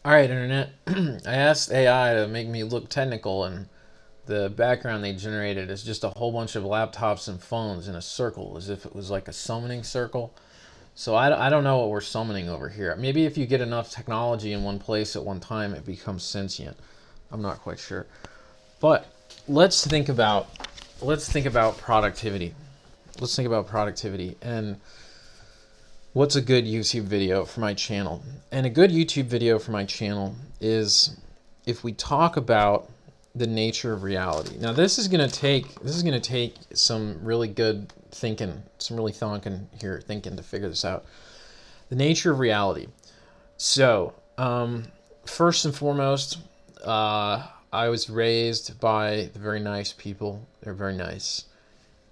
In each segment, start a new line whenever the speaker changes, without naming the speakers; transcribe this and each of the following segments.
All right, Internet. I asked AI to make me look technical, and the background they generated is just a whole bunch of laptops and phones in a circle, as if it was like a summoning circle. So I don't know what we're summoning over here. Maybe if you get enough technology in one place at one time, it becomes sentient. I'm not quite sure. But let's think about let's think about productivity. Let's think about productivity and what's a good YouTube video for my channel. And a good YouTube video for my channel is if we talk about the nature of reality. Now this is gonna take some really good thinking, some really thinking to figure this out. The nature of reality. So first and foremost, I was raised by the very nice people. They're very nice,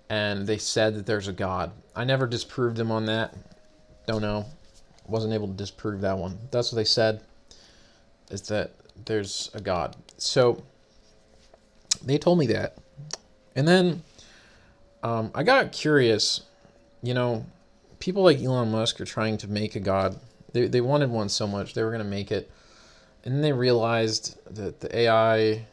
and they said that there's a God. I never disproved them on that. Don't know. Wasn't able to disprove that one. That's what they said, is that there's a God. So they told me that. And then I got curious. You know, people like Elon Musk are trying to make a God. They wanted one so much. They were going to make it. And then they realized that the AI,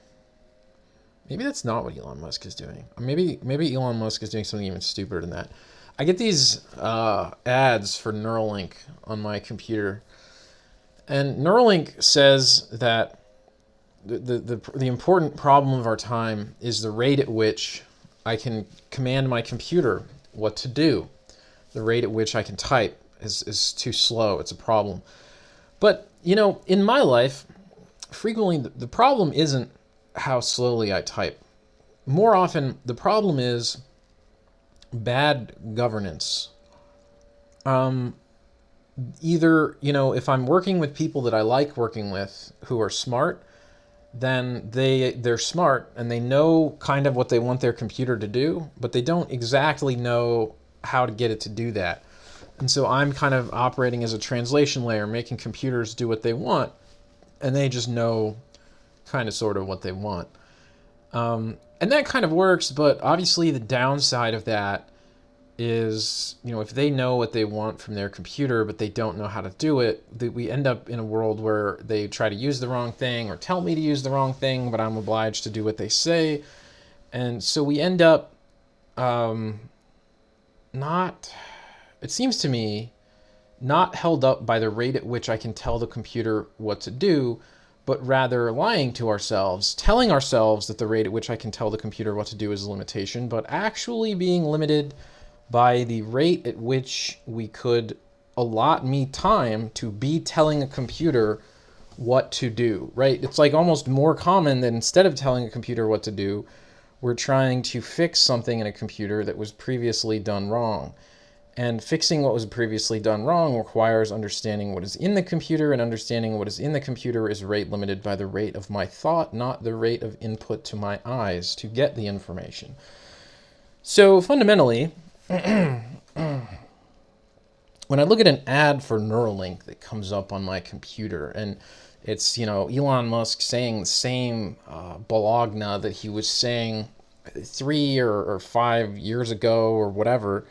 maybe that's not what Elon Musk is doing. Maybe Elon Musk is doing something even stupider than that. I get these ads for Neuralink on my computer, and Neuralink says that the important problem of our time is the rate at which I can command my computer what to do. The rate at which I can type is too slow. It's a problem. But, you know, in my life, frequently the problem isn't how slowly I type. More often, the problem is bad governance. Either, you know, if I'm working with people that I like working with who are smart, then they're smart and they know kind of what they want their computer to do, but they don't exactly know how to get it to do that. And so I'm kind of operating as a translation layer, making computers do what they want, and they just know kind of sort of what they want. And that kind of works, but obviously the downside of that is, you know, if they know what they want from their computer, but they don't know how to do it, we end up in a world where they try to use the wrong thing or tell me to use the wrong thing, but I'm obliged to do what they say. And so we end up not, it seems to me, not held up by the rate at which I can tell the computer what to do, but rather lying to ourselves, telling ourselves that the rate at which I can tell the computer what to do is a limitation, but actually being limited by the rate at which we could allot me time to be telling a computer what to do, right? It's like almost more common that instead of telling a computer what to do, we're trying to fix something in a computer that was previously done wrong. And fixing what was previously done wrong requires understanding what is in the computer, and understanding what is in the computer is rate limited by the rate of my thought, not the rate of input to my eyes to get the information. So fundamentally, when I look at an ad for Neuralink that comes up on my computer, and it's, you know, Elon Musk saying the same bologna that he was saying 3 or 5 years ago or whatever,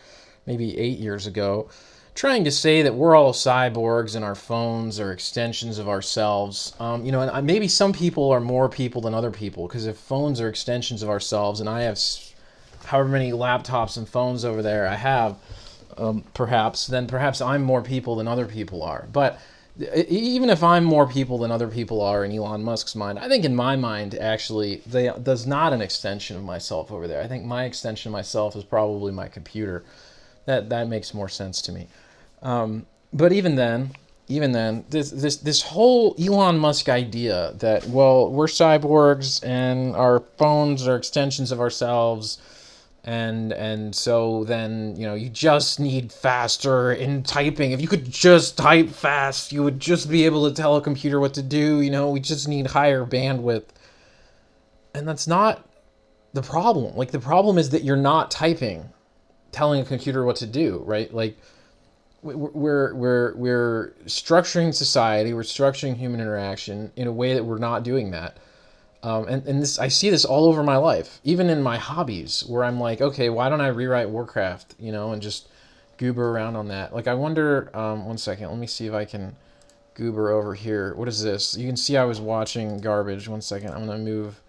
maybe 8 years ago, trying to say that we're all cyborgs and our phones are extensions of ourselves. You know, and maybe some people are more people than other people, because if phones are extensions of ourselves, and I have however many laptops and phones over there I have, then perhaps I'm more people than other people are. But even if I'm more people than other people are in Elon Musk's mind, I think in my mind, actually, there's not an extension of myself over there. I think my extension of myself is probably my computer. That makes more sense to me. But even then, this whole Elon Musk idea that, well, we're cyborgs and our phones are extensions of ourselves, and so then, you know, you just need faster in typing. If you could just type fast, you would just be able to tell a computer what to do. You know, we just need higher bandwidth. And that's not the problem. Like, the problem is that you're not typing, telling a computer what to do, right? Like, we're structuring society, we're structuring human interaction in a way that we're not doing that. And this, I see this all over my life, even in my hobbies, where I'm like, okay, why don't I rewrite Warcraft, you know, and just goober around on that. Like, I wonder, one second, let me see if I can goober over here. What is this? You can see I was watching garbage. One second. I'm going to move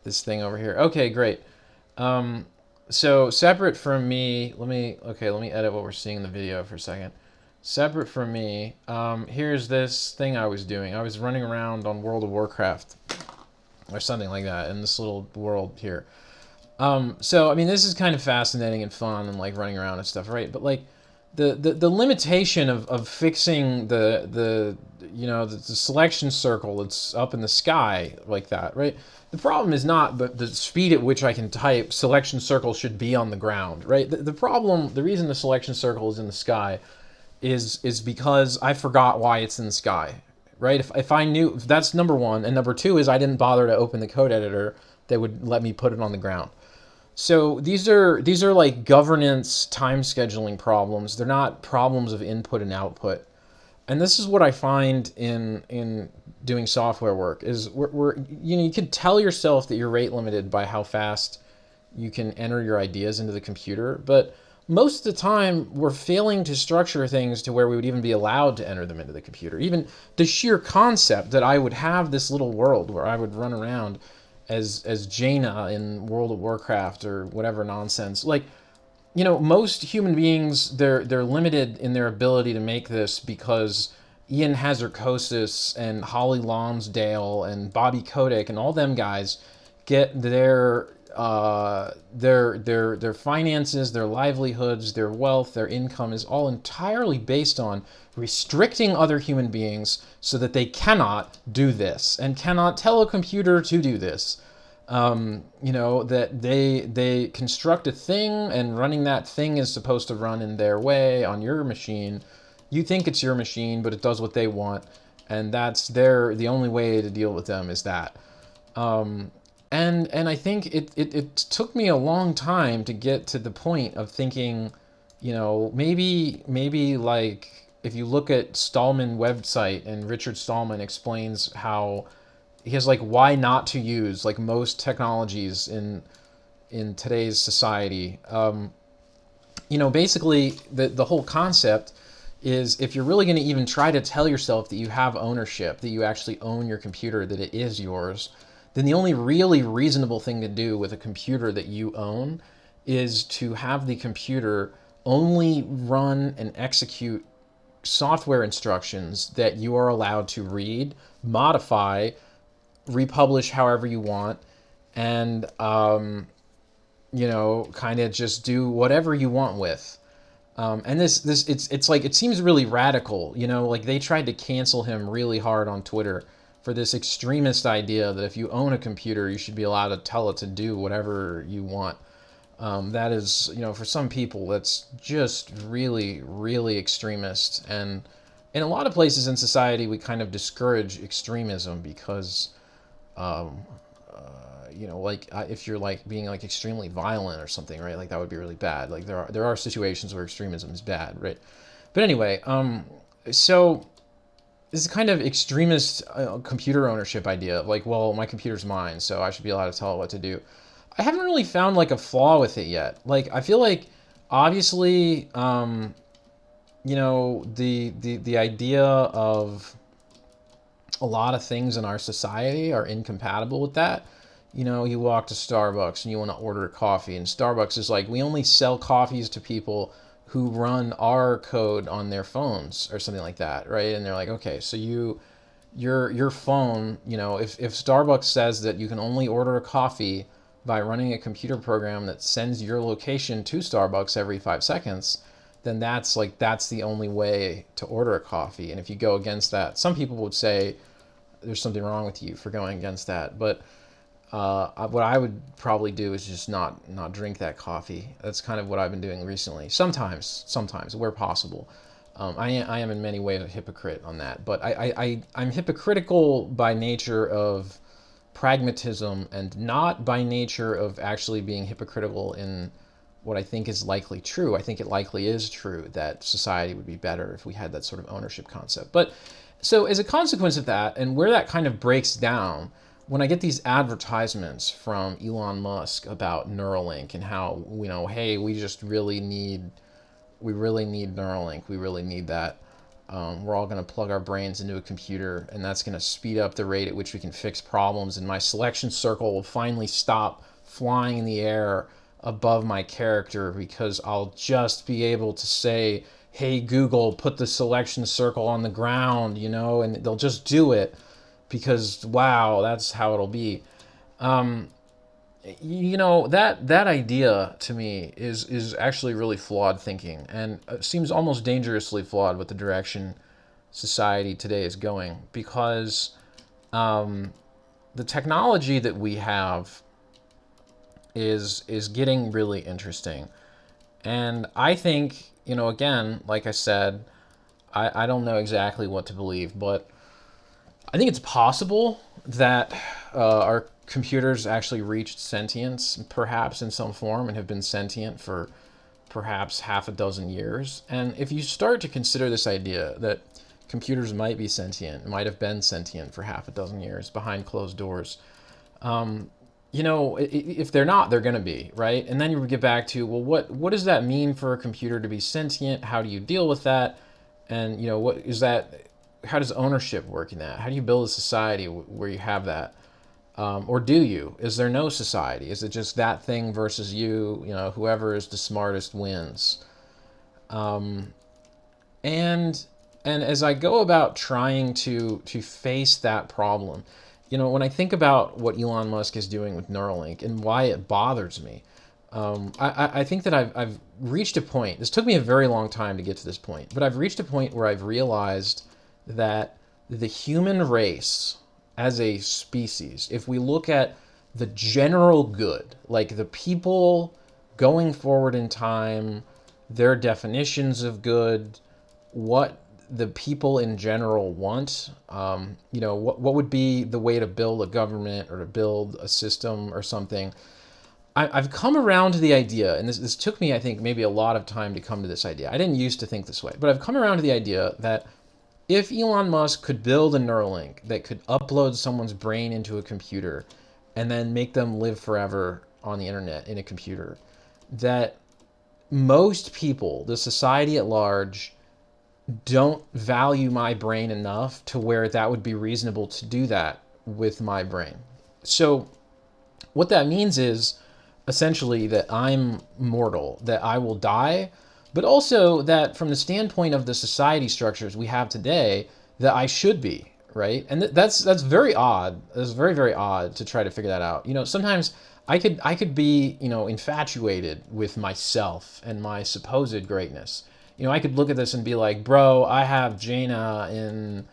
this thing over here. Okay, great. So separate from me, let me edit what we're seeing in the video for a second. Separate from me, here's this thing I was doing. I was running around on World of Warcraft or something like that in this little world here. So I mean, this is kind of fascinating and fun and like running around and stuff, right? But like the limitation of fixing the selection circle that's up in the sky like that, right? The problem is not the speed at which I can type selection circle should be on the ground, right? The problem, the reason the selection circle is in the sky is because I forgot why it's in the sky, right? If I knew, that's number one, and number two is I didn't bother to open the code editor that would let me put it on the ground. So these are like governance time scheduling problems. They're not problems of input and output. And this is what I find in doing software work is you can tell yourself that you're rate limited by how fast you can enter your ideas into the computer, but most of the time we're failing to structure things to where we would even be allowed to enter them into the computer. Even the sheer concept that I would have this little world where I would run around as Jaina in World of Warcraft or whatever nonsense. Like, most human beings, they're limited in their ability to make this because Ian Hazard-Kosis and Holly Lonsdale and Bobby Kotick and all them guys get their finances, their livelihoods, their wealth, their income is all entirely based on restricting other human beings so that they cannot do this and cannot tell a computer to do this. That they construct a thing, and running that thing is supposed to run in their way on your machine. You think it's your machine, but it does what they want, and that's the only way to deal with them is that. And I think it took me a long time to get to the point of thinking, maybe like if you look at Stallman website and Richard Stallman explains how he has like why not to use like most technologies in today's society. Basically the whole concept is if you're really going to even try to tell yourself that you have ownership, that you actually own your computer, that it is yours, then the only really reasonable thing to do with a computer that you own is to have the computer only run and execute software instructions that you are allowed to read, modify, republish however you want, and kind of just do whatever you want with. And it's like, it seems really radical, like they tried to cancel him really hard on Twitter for this extremist idea that if you own a computer, you should be allowed to tell it to do whatever you want. That is, for some people, that's just really, really extremist. And in a lot of places in society, we kind of discourage extremism because, if you're like being like extremely violent or something, right? Like that would be really bad. Like there are situations where extremism is bad, right? But anyway, so this is kind of extremist computer ownership idea of like, well, my computer's mine, so I should be allowed to tell it what to do. I haven't really found like a flaw with it yet. Like I feel like obviously, the idea of a lot of things in our society are incompatible with that. You walk to Starbucks and you want to order a coffee, and Starbucks is like, we only sell coffees to people who run our code on their phones or something like that, right? And they're like, okay, so your phone, if Starbucks says that you can only order a coffee by running a computer program that sends your location to Starbucks every 5 seconds, then that's the only way to order a coffee. And if you go against that, some people would say there's something wrong with you for going against that. But what I would probably do is just not drink that coffee. That's kind of what I've been doing recently. Sometimes where possible. I am in many ways a hypocrite on that, but I'm hypocritical by nature of pragmatism and not by nature of actually being hypocritical in what I think is likely true. I think it likely is true that society would be better if we had that sort of ownership concept. But so as a consequence of that, and where that kind of breaks down, when I get these advertisements from Elon Musk about Neuralink and how, hey, we really need Neuralink, we really need that. We're all going to plug our brains into a computer, and that's going to speed up the rate at which we can fix problems. And my selection circle will finally stop flying in the air above my character because I'll just be able to say, "Hey Google, put the selection circle on the ground," and they'll just do it because wow, that's how it'll be. That idea to me is actually really flawed thinking, and seems almost dangerously flawed with the direction society today is going, because the technology that we have is getting really interesting. And I think, again, like I said, I don't know exactly what to believe, but I think it's possible that our computers actually reached sentience, perhaps in some form, and have been sentient for perhaps half a dozen years. And if you start to consider this idea that computers might be sentient, might have been sentient for half a dozen years behind closed doors, if they're not, they're going to be, right? And then you would get back to, well, what does that mean for a computer to be sentient? How do you deal with that? And, what is that? How does ownership work in that? How do you build a society where you have that? Or do you? Is there no society? Is it just that thing versus you? Whoever is the smartest wins. And as I go about trying to face that problem, when I think about what Elon Musk is doing with Neuralink and why it bothers me, I think that I've reached a point. This took me a very long time to get to this point, but I've reached a point where I've realized that the human race as a species, if we look at the general good, like the people going forward in time, their definitions of good, what the people in general want, what would be the way to build a government or to build a system or something. I've come around to the idea, and this took me, I think, maybe a lot of time to come to this idea. I didn't used to think this way, but I've come around to the idea that if Elon Musk could build a Neuralink that could upload someone's brain into a computer and then make them live forever on the internet in a computer, that most people, the society at large, don't value my brain enough to where that would be reasonable to do that with my brain. So what that means is essentially that I'm mortal, that I will die, but also that from the standpoint of the society structures we have today, that I should be, right? And that's very odd. It's very, very odd to try to figure that out. Sometimes I could be, infatuated with myself and my supposed greatness. I could look at this and be like, bro, I have Jaina in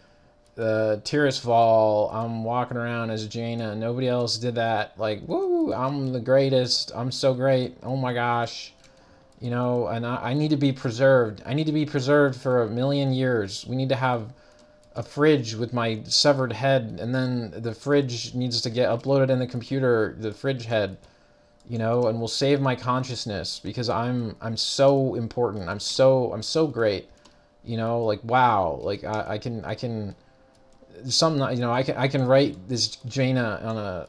the Tirisfal. I'm walking around as Jaina. Nobody else did that. Like, woo, I'm the greatest. I'm so great. Oh my gosh. And I need to be preserved. I need to be preserved for 1,000,000 years. We need to have a fridge with my severed head, and then the fridge needs to get uploaded in the computer, the fridge head, and will save my consciousness because I'm so important. I'm so great. Like wow, like I can some I can write this Jaina on a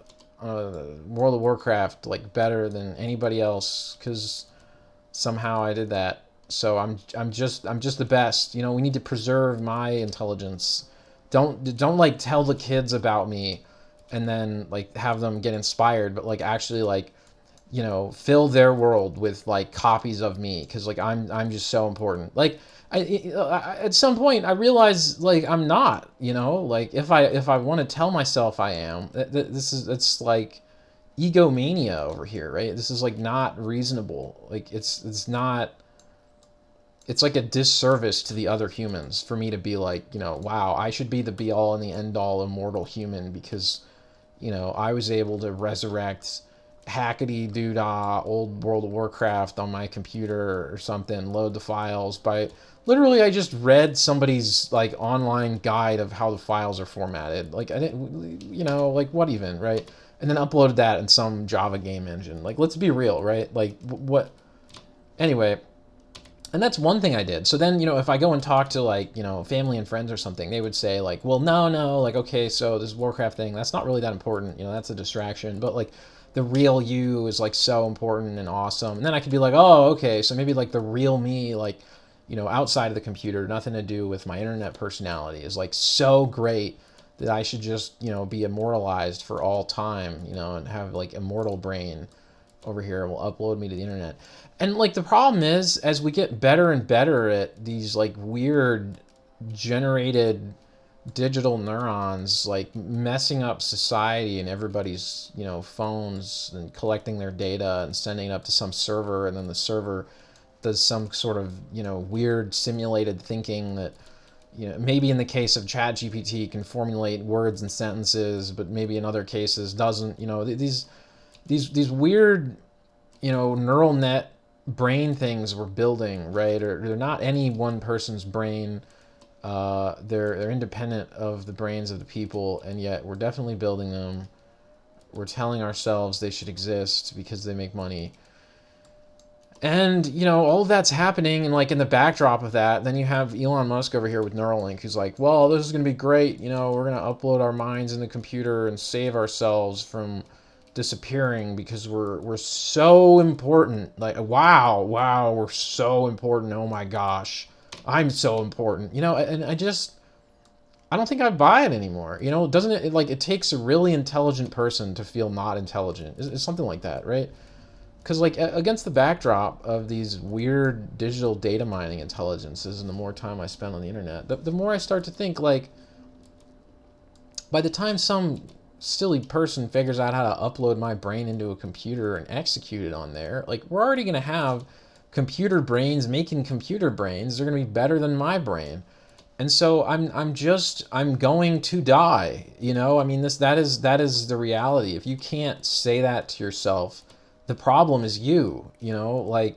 World of Warcraft like better than anybody else because somehow I did that. So I'm just the best. We need to preserve my intelligence. Don't like tell the kids about me and then like have them get inspired, but like actually like fill their world with like copies of me because like I'm just so important. Like I at some point I realize like I'm not. Like if I want to tell myself I am, it's like egomania over here, right? This is like not reasonable. Like it's not. It's like a disservice to the other humans for me to be like, wow, I should be the be all and the end all immortal human because, I was able to resurrect hackety doodah old World of Warcraft on my computer or something, load the files by literally I just read somebody's like online guide of how the files are formatted. Like I didn't, like what even, right? And then uploaded that in some Java game engine. Like let's be real, right? Like what? Anyway. And that's one thing I did. So then, if I go and talk to like, family and friends or something, they would say like, well, no, like, okay, so this Warcraft thing, that's not really that important. That's a distraction. But like the real you is like so important and awesome. And then I could be like, oh, okay, so maybe like the real me, like, outside of the computer, nothing to do with my internet personality, is like so great that I should just, be immortalized for all time, and have like immortal brain over here and will upload me to the internet. And like the problem is, as we get better and better at these like weird generated digital neurons like messing up society and everybody's phones and collecting their data and sending it up to some server, and then the server does some sort of weird simulated thinking that maybe in the case of ChatGPT can formulate words and sentences, but maybe in other cases doesn't. These weird neural net brain things we're building, right? Or they're not any one person's brain. They're independent of the brains of the people, and yet we're definitely building them. We're telling ourselves they should exist because they make money. And, all of that's happening, and like in the backdrop of that, then you have Elon Musk over here with Neuralink, who's like, well, this is going to be great. We're going to upload our minds in the computer and save ourselves from disappearing because we're so important. Like, wow, we're so important. Oh my gosh, I'm so important. And I don't think I buy it anymore. Doesn't it like it takes a really intelligent person to feel not intelligent? It's something like that, right? Because like against the backdrop of these weird digital data mining intelligences, and the more time I spend on the internet, the more I start to think like, by the time some silly person figures out how to upload my brain into a computer and execute it on there, like we're already going to have computer brains making computer brains. They're going to be better than my brain. And so I'm going to die. I mean, that is the reality. If you can't say that to yourself, the problem is you. Like,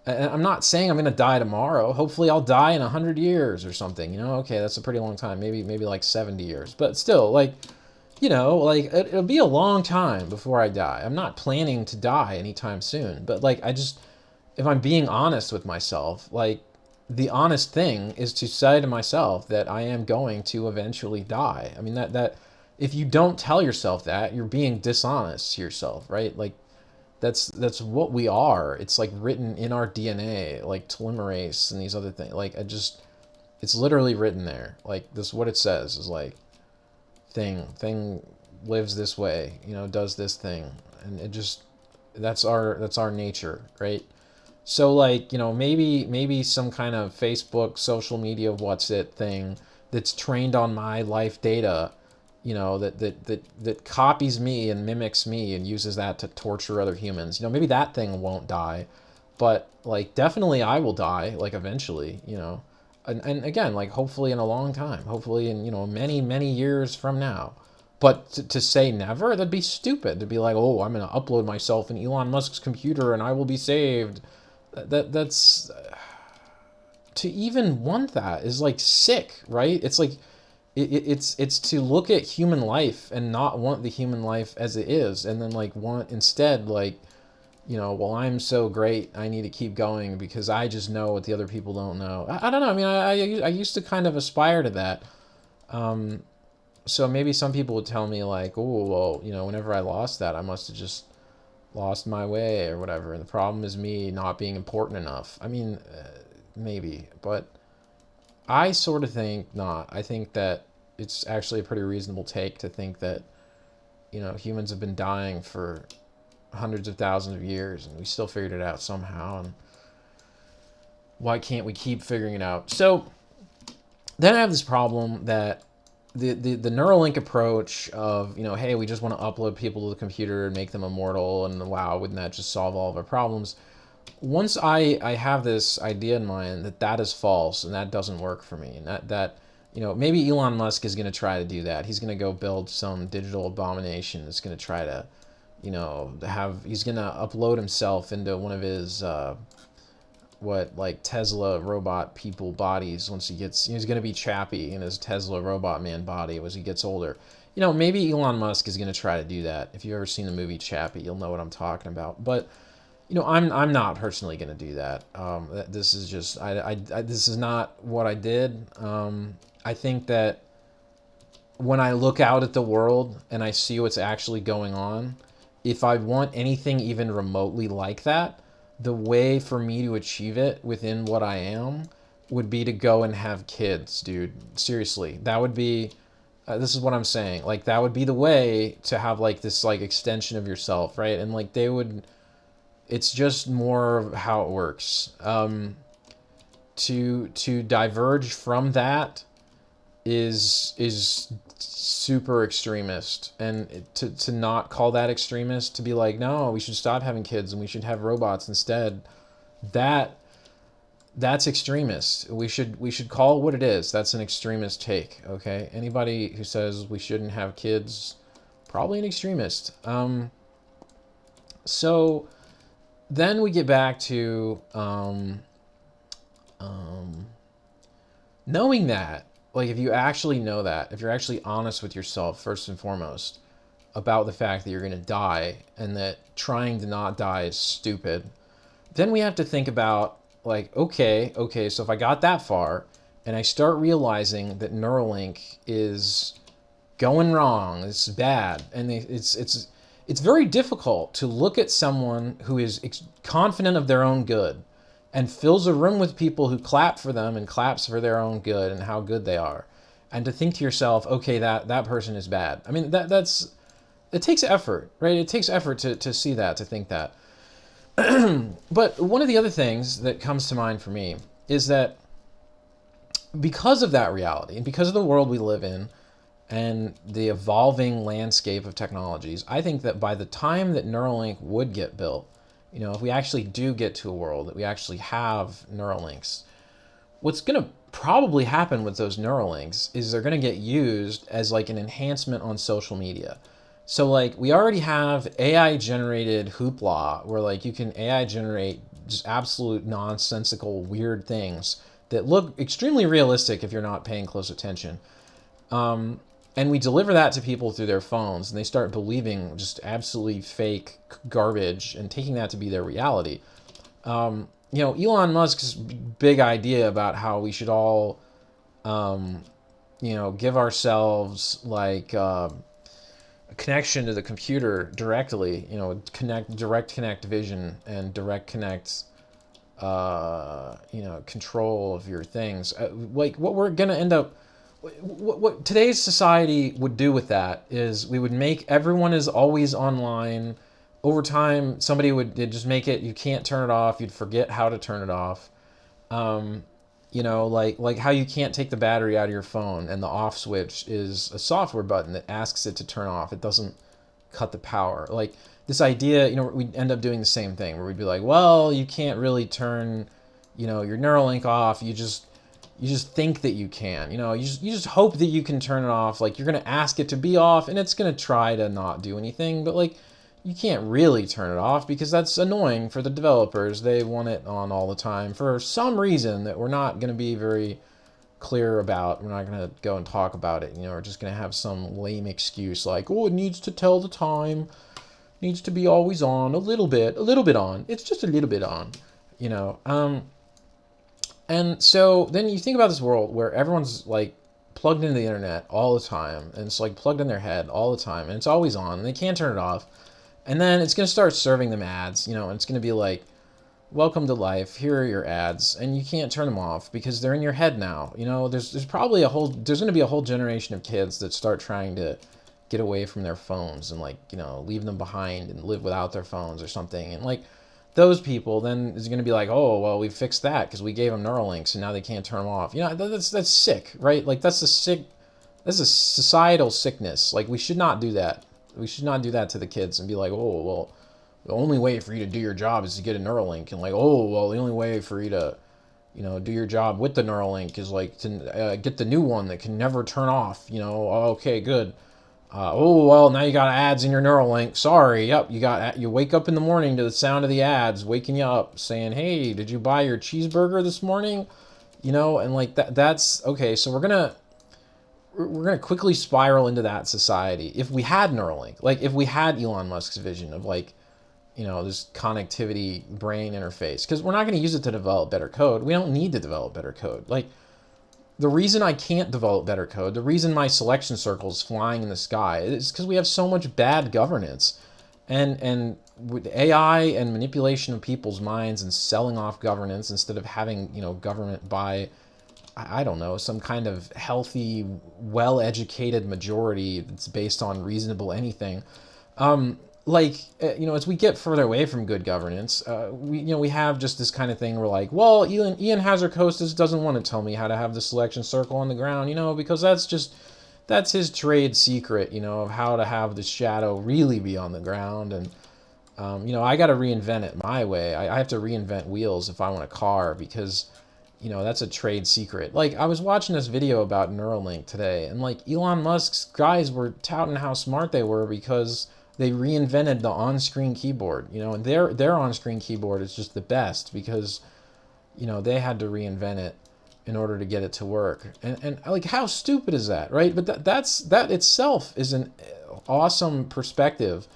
I'm not saying I'm gonna die tomorrow. Hopefully, I'll die in 100 years or something. Okay, that's a pretty long time. Maybe like 70 years, but still, like, like it'll be a long time before I die. I'm not planning to die anytime soon. But like, if I'm being honest with myself, like, the honest thing is to say to myself that I am going to eventually die. I mean, that if you don't tell yourself that, you're being dishonest to yourself, right? Like, that's what we are. It's like written in our DNA, like telomerase and these other things. Like, it's literally written there. Like, this, what it says is like, thing lives this way, does this thing, and it just, that's our nature, right? So like, maybe some kind of Facebook, social media, what's it thing that's trained on my life data, that copies me and mimics me and uses that to torture other humans. Maybe that thing won't die, but like definitely I will die, like eventually, and again, like hopefully in a long time, hopefully in, many, many years from now. But to say never, that'd be stupid. To be like, oh, I'm going to upload myself in Elon Musk's computer and I will be saved. That's to even want that is like sick, right? It's like it's to look at human life and not want the human life as it is, and then like want instead, like, well, I'm so great, I need to keep going because I just know what the other people don't know. I don't know. I mean, I used to kind of aspire to that. So maybe some people would tell me like, oh, well, whenever I lost that, I must have just lost my way or whatever, and the problem is me not being important enough. I mean, maybe, but I sort of think not. I think that it's actually a pretty reasonable take to think that, humans have been dying for hundreds of thousands of years and we still figured it out somehow, and why can't we keep figuring it out? So then I have this problem that the Neuralink approach of, hey, we just want to upload people to the computer and make them immortal, and wow, wouldn't that just solve all of our problems? Once I have this idea in mind that is false and that doesn't work for me, and that maybe Elon Musk is going to try to do that. He's going to go build some digital abomination that's going to try to, he's going to upload himself into one of his like Tesla robot people bodies once he gets, he's going to be Chappie in his Tesla robot man body as he gets older. Maybe Elon Musk is going to try to do that. If you've ever seen the movie Chappie, you'll know what I'm talking about. But I'm not personally going to do that. This is just this is not what I did. I think that when I look out at the world and I see what's actually going on, if I want anything even remotely like that, the way for me to achieve it within what I am would be to go and have kids, dude. Seriously, that would be. This is what I'm saying. Like that would be the way to have like this like extension of yourself, right? And like they would. It's just more of how it works. To diverge from that is super extremist, and to not call that extremist, to be like, no, we should stop having kids and we should have robots instead, that's extremist. We should call it what it is. That's an extremist take. Okay, anybody who says we shouldn't have kids, probably an extremist. So then we get back to knowing that, like, if you actually know that, if you're actually honest with yourself first and foremost about the fact that you're going to die and that trying to not die is stupid, then we have to think about, like, okay, so if I got that far and I start realizing that Neuralink is going wrong, it's bad, and it's very difficult to look at someone who is confident of their own good and fills a room with people who clap for them and claps for their own good and how good they are, and to think to yourself, okay, that person is bad. I mean, it takes effort, right? It takes effort to see that, to think that. But one of the other things that comes to mind for me is that because of that reality and because of the world we live in and the evolving landscape of technologies, I think that by the time that Neuralink would get built, if we actually do get to a world that we actually have Neuralinks, what's going to probably happen with those Neuralinks is they're going to get used as like an enhancement on social media. So like we already have AI generated hoopla where like you can AI generate just absolute nonsensical weird things that look extremely realistic if you're not paying close attention. And we deliver that to people through their phones, and they start believing just absolutely fake garbage and taking that to be their reality. Elon Musk's big idea about how we should all, give ourselves like a connection to the computer directly, direct connect vision and direct connect, control of your things. Like what we're going to end up, what today's society would do with that is we would make everyone is always online. Over time, somebody would just make it, you can't turn it off. You'd forget how to turn it off. Like how you can't take the battery out of your phone and the off switch is a software button that asks it to turn off. It doesn't cut the power. Like this idea, we'd end up doing the same thing where we'd be like, well, you can't really turn, your Neuralink off. You just think that you can, you just hope that you can turn it off. Like you're going to ask it to be off and it's going to try to not do anything, but like you can't really turn it off because that's annoying for the developers. They want it on all the time for some reason that we're not going to be very clear about. We're not going to go and talk about it. We're just going to have some lame excuse like, oh, it needs to tell the time, needs to be always on, a little bit on. It's just a little bit on, And so then you think about this world where everyone's like plugged into the internet all the time, and it's like plugged in their head all the time, and it's always on, and they can't turn it off. And then it's going to start serving them ads, and it's going to be like, welcome to life, here are your ads, and you can't turn them off because they're in your head now. There's probably there's going to be a whole generation of kids that start trying to get away from their phones and like, leave them behind and live without their phones or something. And like, those people then is going to be like, oh, well, we fixed that because we gave them Neuralinks and now they can't turn them off. That's sick, right? Like that's a societal sickness. Like we should not do that. We should not do that to the kids and be like, oh, well, the only way for you to do your job is to get a Neuralink. And like, oh, well, the only way for you to, do your job with the Neuralink is like to get the new one that can never turn off. Okay, good. Oh, well, now you got ads in your Neuralink. Sorry. Yep, you wake up in the morning to the sound of the ads waking you up saying, hey, did you buy your cheeseburger this morning? And like that's okay. So we're going to quickly spiral into that society. If we had Neuralink, like if we had Elon Musk's vision of like, this connectivity brain interface, because we're not going to use it to develop better code. We don't need to develop better code. Like, the reason I can't develop better code, the reason my selection circle is flying in the sky is because we have so much bad governance. And with AI and manipulation of people's minds and selling off governance instead of having, government by, I don't know, some kind of healthy, well-educated majority that's based on reasonable anything. As we get further away from good governance, we have just this kind of thing where like, well, Ian Hazard-Costas doesn't want to tell me how to have the selection circle on the ground, because that's his trade secret, of how to have the shadow really be on the ground. And I got to reinvent it my way. I have to reinvent wheels if I want a car, because that's a trade secret. Like, I was watching this video about Neuralink today, and like Elon Musk's guys were touting how smart they were because they reinvented the on-screen keyboard, and their on-screen keyboard is just the best because, they had to reinvent it in order to get it to work. And like, how stupid is that, right? But that itself is an awesome perspective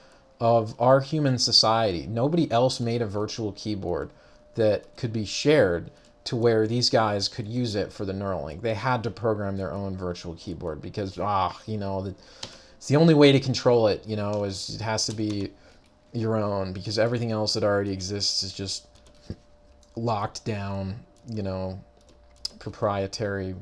of our human society. Nobody else made a virtual keyboard that could be shared to where these guys could use it for the Neuralink. They had to program their own virtual keyboard because, it's the only way to control it, is it has to be your own, because everything else that already exists is just locked down, proprietary.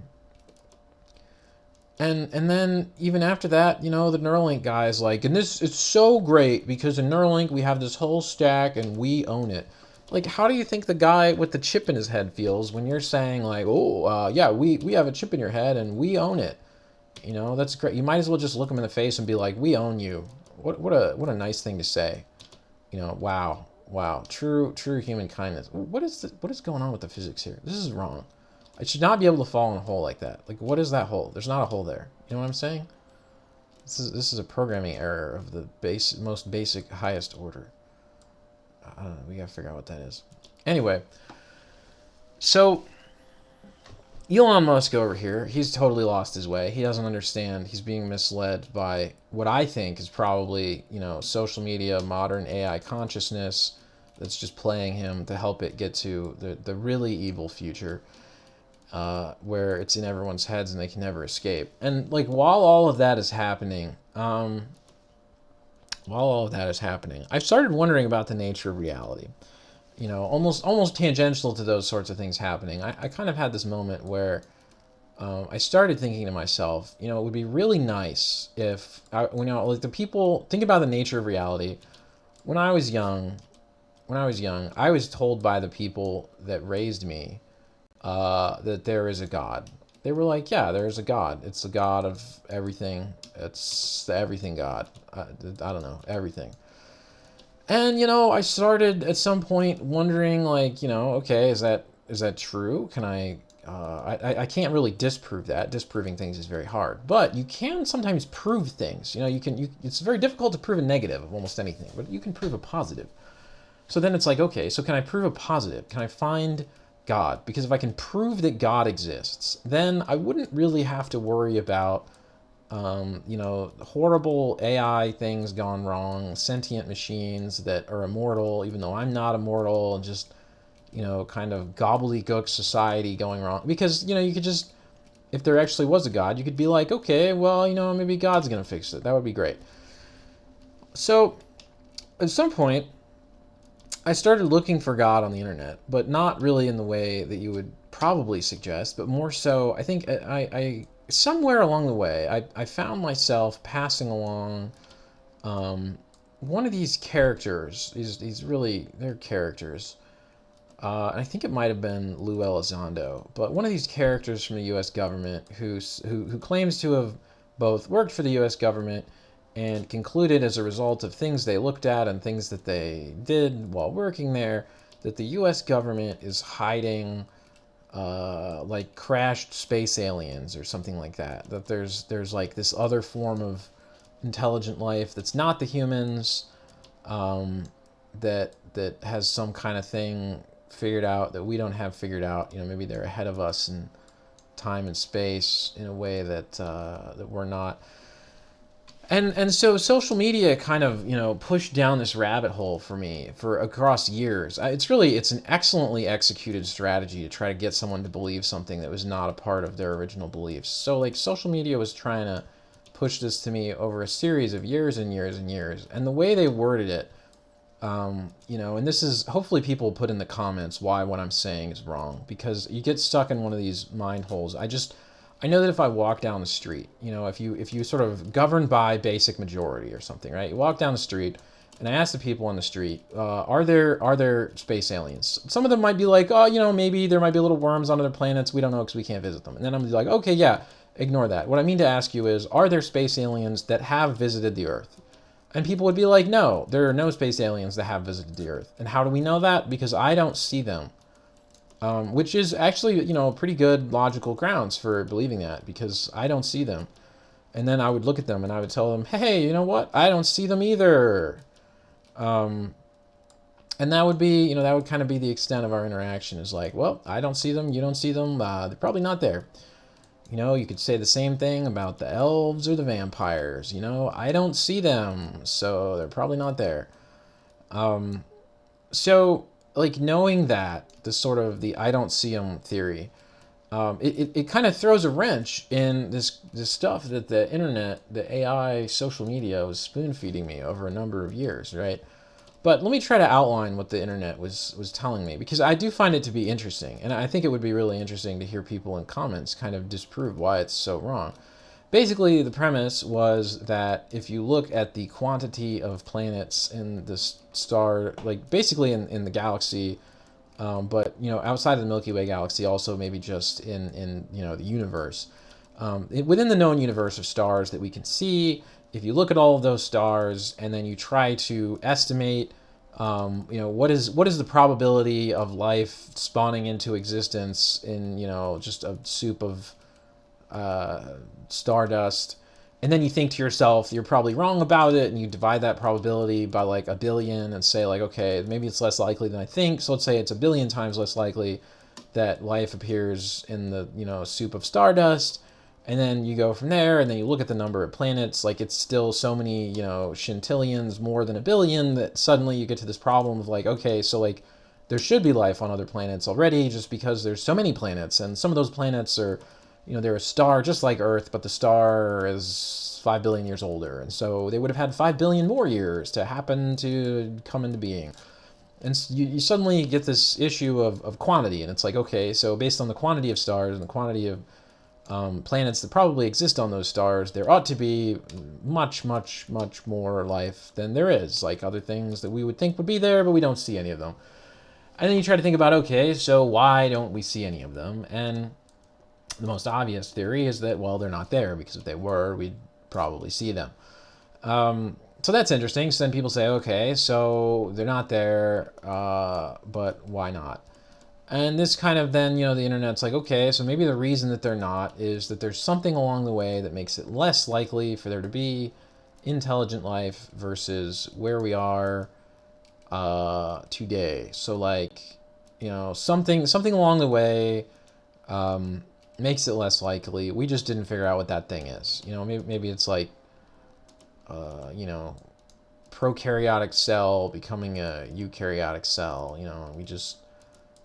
And then even after that, the Neuralink guys like, and this, it's so great because in Neuralink we have this whole stack and we own it. Like, how do you think the guy with the chip in his head feels when you're saying like, yeah, we have a chip in your head and we own it? That's great. You might as well just look him in the face and be like, we own you. What a nice thing to say. Wow. True human kindness. What is going on with the physics here? This is wrong. I should not be able to fall in a hole like that. Like, what is that hole? There's not a hole there. You know what I'm saying? This is a programming error of the most basic, highest order. I don't know. We gotta figure out what that is. Anyway, so Elon Musk over here, he's totally lost his way. He doesn't understand. He's being misled by what I think is probably, social media, modern AI consciousness that's just playing him to help it get to the really evil future, where it's in everyone's heads and they can never escape. And like, while all of that is happening, I've started wondering about the nature of reality. Almost tangential to those sorts of things happening. I kind of had this moment where I started thinking to myself, it would be really nice if, like the people, think about the nature of reality. When I was young, I was told by the people that raised me that there is a God. They were like, yeah, there's a God. It's the God of everything. It's the everything God. I don't know, everything. And, I started at some point wondering, like, okay, is that true? Can I can't really disprove that. Disproving things is very hard. But you can sometimes prove things. It's very difficult to prove a negative of almost anything, but you can prove a positive. So then it's like, okay, so can I prove a positive? Can I find God? Because if I can prove that God exists, then I wouldn't really have to worry about horrible AI things gone wrong, sentient machines that are immortal, even though I'm not immortal, and just, kind of gobbledygook society going wrong. Because, you could just, if there actually was a God, you could be like, okay, well, maybe God's going to fix it. That would be great. So at some point, I started looking for God on the internet, but not really in the way that you would probably suggest, but more so, I think I somewhere along the way, I found myself passing along one of these characters. They're characters. I think it might have been Lou Elizondo, but one of these characters from the U.S. government who claims to have both worked for the U.S. government and concluded as a result of things they looked at and things that they did while working there, that the U.S. government is hiding like crashed space aliens or something like that. That there's like this other form of intelligent life that's not the humans, that has some kind of thing figured out that we don't have figured out. Maybe they're ahead of us in time and space in a way that that we're not. And so social media kind of, pushed down this rabbit hole for me for across years. It's an excellently executed strategy to try to get someone to believe something that was not a part of their original beliefs. So like social media was trying to push this to me over a series of years and years and years. And the way they worded it And this is hopefully people put in the comments why what I'm saying is wrong, because you get stuck in one of these mind holes. I know that if I walk down the street, if you sort of govern by basic majority or something, right? You walk down the street, and I ask the people on the street, are there space aliens? Some of them might be like, oh, maybe there might be little worms on other planets. We don't know because we can't visit them. And then I'm like, okay, yeah, ignore that. What I mean to ask you is, are there space aliens that have visited the Earth? And people would be like, no, there are no space aliens that have visited the Earth. And how do we know that? Because I don't see them. Which is actually, pretty good logical grounds for believing that, because I don't see them. And then I would look at them and I would tell them, hey, you know what? I don't see them either. And that would be, that would kind of be the extent of our interaction, is like, well, I don't see them, you don't see them, they're probably not there. You could say the same thing about the elves or the vampires. I don't see them, so they're probably not there. So, like, knowing that, the I don't see them theory, it kind of throws a wrench in this stuff that the internet, the AI, social media was spoon feeding me over a number of years, right? But let me try to outline what the internet was telling me, because I do find it to be interesting, and I think it would be really interesting to hear people in comments kind of disprove why it's so wrong. Basically, the premise was that if you look at the quantity of planets in the star, like basically in the galaxy, but outside of the Milky Way galaxy, also maybe just in the universe, within the known universe of stars that we can see, if you look at all of those stars and then you try to estimate, what is the probability of life spawning into existence in just a soup of stardust, and then you think to yourself you're probably wrong about it, and you divide that probability by like 1 billion and say, like, okay, maybe it's less likely than I think, so let's say it's 1 billion times less likely that life appears in the soup of stardust. And then you go from there, and then you look at the number of planets, like it's still so many shintillions more than 1 billion, that suddenly you get to this problem of like, okay, so like there should be life on other planets already, just because there's so many planets, and some of those planets are they're a star just like Earth, but the star is 5 billion years older. And so they would have had 5 billion more years to happen to come into being. And so you suddenly get this issue of quantity. And it's like, okay, so based on the quantity of stars and the quantity of planets that probably exist on those stars, there ought to be much, much, much more life than there is. Like other things that we would think would be there, but we don't see any of them. And then you try to think about, okay, so why don't we see any of them? And the most obvious theory is that, well, they're not there, because if they were, we'd probably see them. So that's interesting. So then people say, okay, so they're not there, but why not? And this kind of then, the internet's like, okay, so maybe the reason that they're not is that there's something along the way that makes it less likely for there to be intelligent life versus where we are today. So like, something along the way makes it less likely. We just didn't figure out what that thing is. Maybe it's like, prokaryotic cell becoming a eukaryotic cell.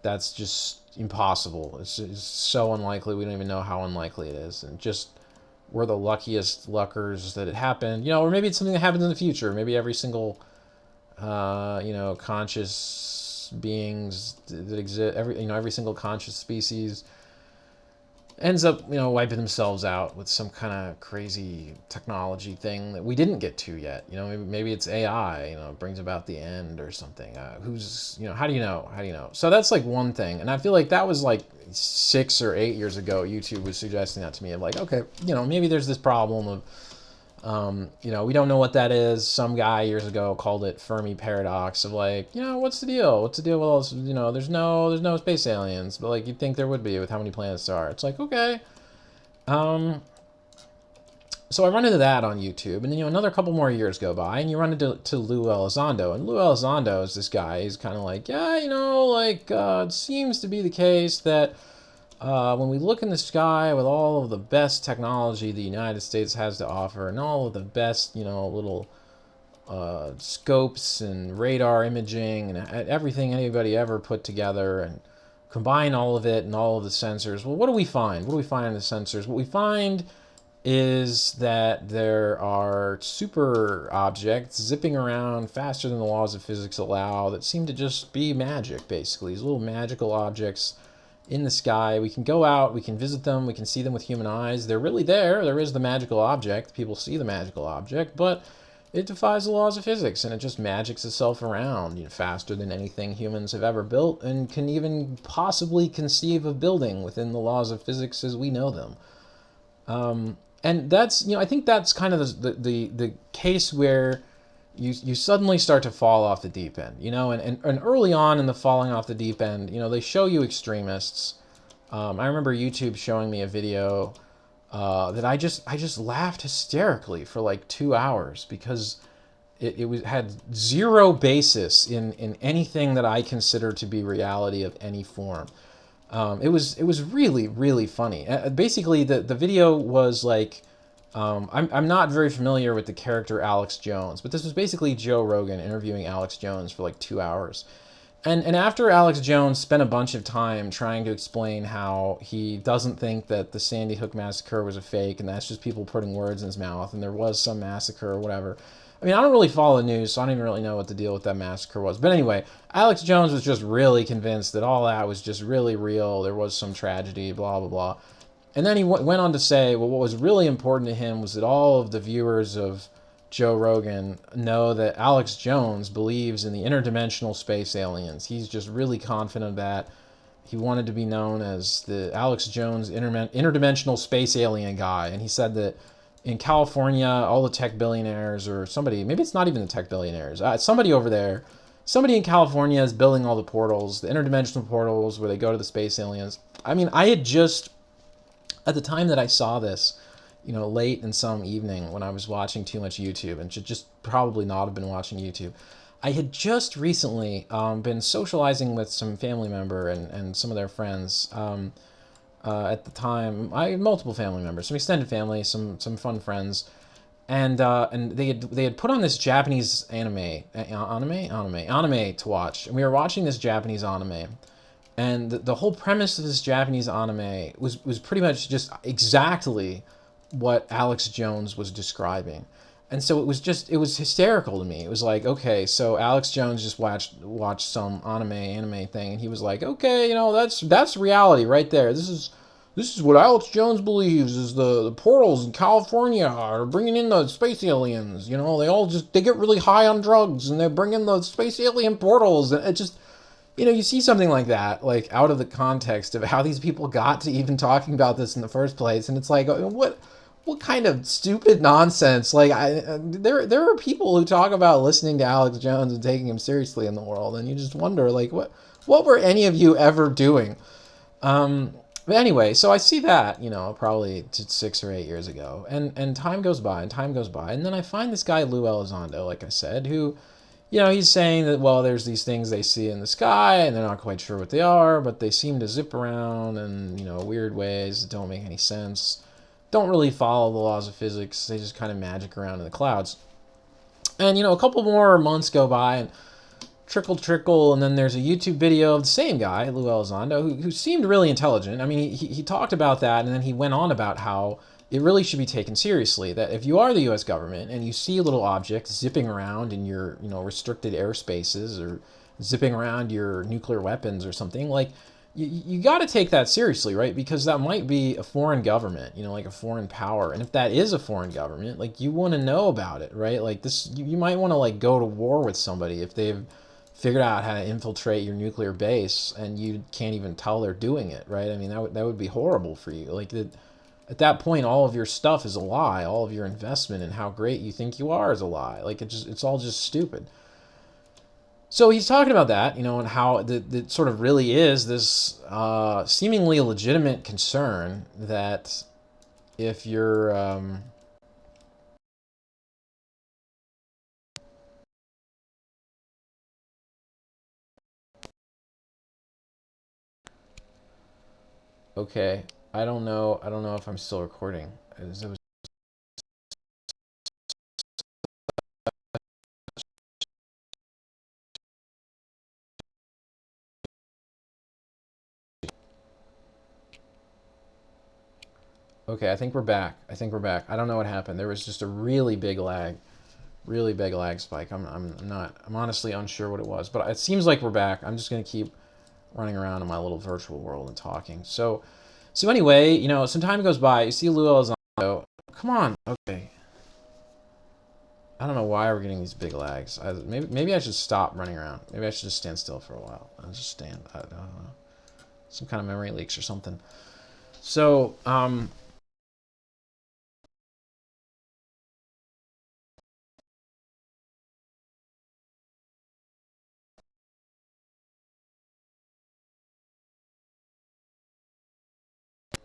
That's just impossible. It's so unlikely. We don't even know how unlikely it is. And just we're the luckiest luckers that it happened. Or maybe it's something that happens in the future. Maybe every single, conscious beings that exist, every single conscious species ends up, wiping themselves out with some kind of crazy technology thing that we didn't get to yet. Maybe it's AI, brings about the end or something. How do you know? How do you know? So that's like one thing. And I feel like that was like 6 or 8 years ago, YouTube was suggesting that to me of like, okay, maybe there's this problem of, we don't know what that is. Some guy years ago called it Fermi paradox of like, what's the deal? What's the deal with all this? There's no space aliens, but like you'd think there would be with how many planets there are. It's like, okay. So I run into that on YouTube, and then another couple more years go by, and you run into Lou Elizondo, and Lou Elizondo is this guy. He's kind of like, yeah, it seems to be the case that when we look in the sky with all of the best technology the United States has to offer, and all of the best, little scopes and radar imaging and everything anybody ever put together, and combine all of it and all of the sensors, well, what do we find? What do we find in the sensors? What we find is that there are super objects zipping around faster than the laws of physics allow that seem to just be magic, basically. These little magical objects in the sky. We can go out, we can visit them, we can see them with human eyes. They're really there. There is the magical object. People see the magical object, but it defies the laws of physics and it just magics itself around, faster than anything humans have ever built and can even possibly conceive of building within the laws of physics as we know them. And that's, I think that's kind of the case where you suddenly start to fall off the deep end, and early on in the falling off the deep end, they show you extremists. I remember YouTube showing me a video that I just laughed hysterically for like 2 hours because had zero basis in anything that I consider to be reality of any form. It was really really funny. Basically, the video was like, I'm not very familiar with the character Alex Jones, but this was basically Joe Rogan interviewing Alex Jones for like 2 hours. And after Alex Jones spent a bunch of time trying to explain how he doesn't think that the Sandy Hook massacre was a fake and that's just people putting words in his mouth and there was some massacre or whatever. I mean, I don't really follow the news, so I don't even really know what the deal with that massacre was. But anyway, Alex Jones was just really convinced that all that was just really real. There was some tragedy, blah, blah, blah. And then he went on to say, well, what was really important to him was that all of the viewers of Joe Rogan know that Alex Jones believes in the interdimensional space aliens. He's just really confident of that. He wanted to be known as the Alex Jones interdimensional space alien guy. And he said that in California, all the tech billionaires, or somebody, maybe it's not even the tech billionaires, somebody over there, somebody in California is building all the portals, the interdimensional portals where they go to the space aliens. I mean, I had just, at the time that I saw this, late in some evening when I was watching too much YouTube and should just probably not have been watching YouTube, I had just recently been socializing with some family member and some of their friends. At the time, I had multiple family members, some extended family, some fun friends, and they had put on this Japanese anime to watch, and we were watching this Japanese anime. And the whole premise of this Japanese anime was pretty much just exactly what Alex Jones was describing. And so it was hysterical to me. It was like, okay, so Alex Jones just watched some anime thing, and he was like, okay, that's reality right there. This is what Alex Jones believes is the portals in California are bringing in the space aliens. They get really high on drugs and they bring in the space alien portals, and it just, you see something like that, like out of the context of how these people got to even talking about this in the first place, and it's like, what kind of stupid nonsense? Like, there are people who talk about listening to Alex Jones and taking him seriously in the world, and you just wonder, like, what were any of you ever doing? But anyway, so I see that, probably 6 or 8 years ago, and time goes by, and then I find this guy Lou Elizondo, like I said, who, he's saying that, well, there's these things they see in the sky, and they're not quite sure what they are, but they seem to zip around in, weird ways that don't make any sense, don't really follow the laws of physics, they just kind of magic around in the clouds. And, a couple more months go by, and trickle, and then there's a YouTube video of the same guy, Lou Elizondo, who seemed really intelligent. I mean, he talked about that, and then he went on about how it really should be taken seriously, that if you are the U.S. government and you see little objects zipping around in your, restricted airspaces or zipping around your nuclear weapons or something, like, you got to take that seriously, right? Because that might be a foreign government, like a foreign power. And if that is a foreign government, like, you want to know about it, right? Like, this, you might want to, like, go to war with somebody if they've figured out how to infiltrate your nuclear base and you can't even tell they're doing it, right? I mean, that would be horrible for you. Like, at that point, all of your stuff is a lie. All of your investment and how great you think you are is a lie. Like, it's all just stupid. So he's talking about that, and how that sort of really is this seemingly legitimate concern that if you're okay, I don't know if I'm still recording. Okay, I think we're back. I think we're back. I don't know what happened. There was just a really big lag spike. I'm honestly unsure what it was, but it seems like we're back. I'm just gonna keep running around in my little virtual world and talking. So anyway, some time goes by. You see Lou Elizondo. Come on, okay. I don't know why we're getting these big lags. Maybe I should stop running around. Maybe I should just stand still for a while. I'll just stand. I don't know. Some kind of memory leaks or something. So,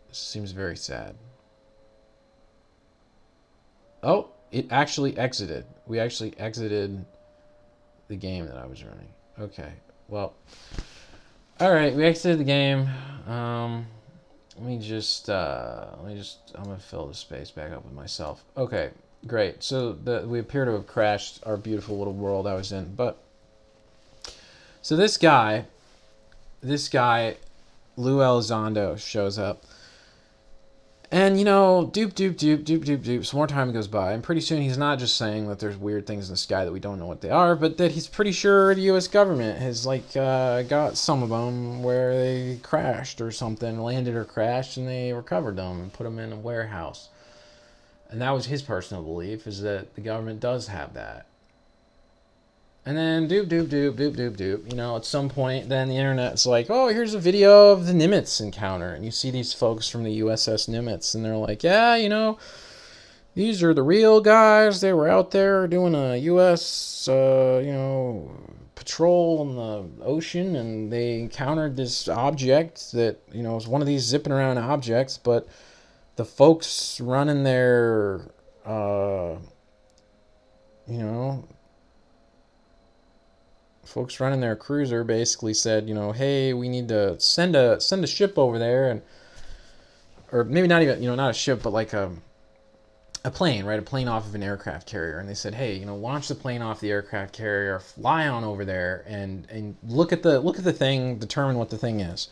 this seems very sad. Oh, it actually exited. We actually exited the game that I was running. Okay. Well, all right. We exited the game. I'm gonna fill the space back up with myself. Okay, great. So we appear to have crashed our beautiful little world I was in. But so this guy, Lou Elizondo, shows up. And doop doop doop doop doop doop. Some more time goes by, and pretty soon he's not just saying that there's weird things in the sky that we don't know what they are, but that he's pretty sure the U.S. government has got some of them where they crashed or something, landed or crashed, and they recovered them and put them in a warehouse. And that was his personal belief, is that the government does have that. And then doop doop doop doop doop doop. At some point, then the internet's like, oh, here's a video of the Nimitz encounter, and you see these folks from the USS Nimitz, and they're like, yeah, these are the real guys. They were out there doing a U.S. Patrol in the ocean, and they encountered this object that was one of these zipping around objects, but the folks running their cruiser basically said, hey, we need to send a ship over there, and or maybe not even, not a ship, but like a plane, right? A plane off of an aircraft carrier. And they said, hey, launch the plane off the aircraft carrier, fly on over there, and look at the thing, determine what the thing is.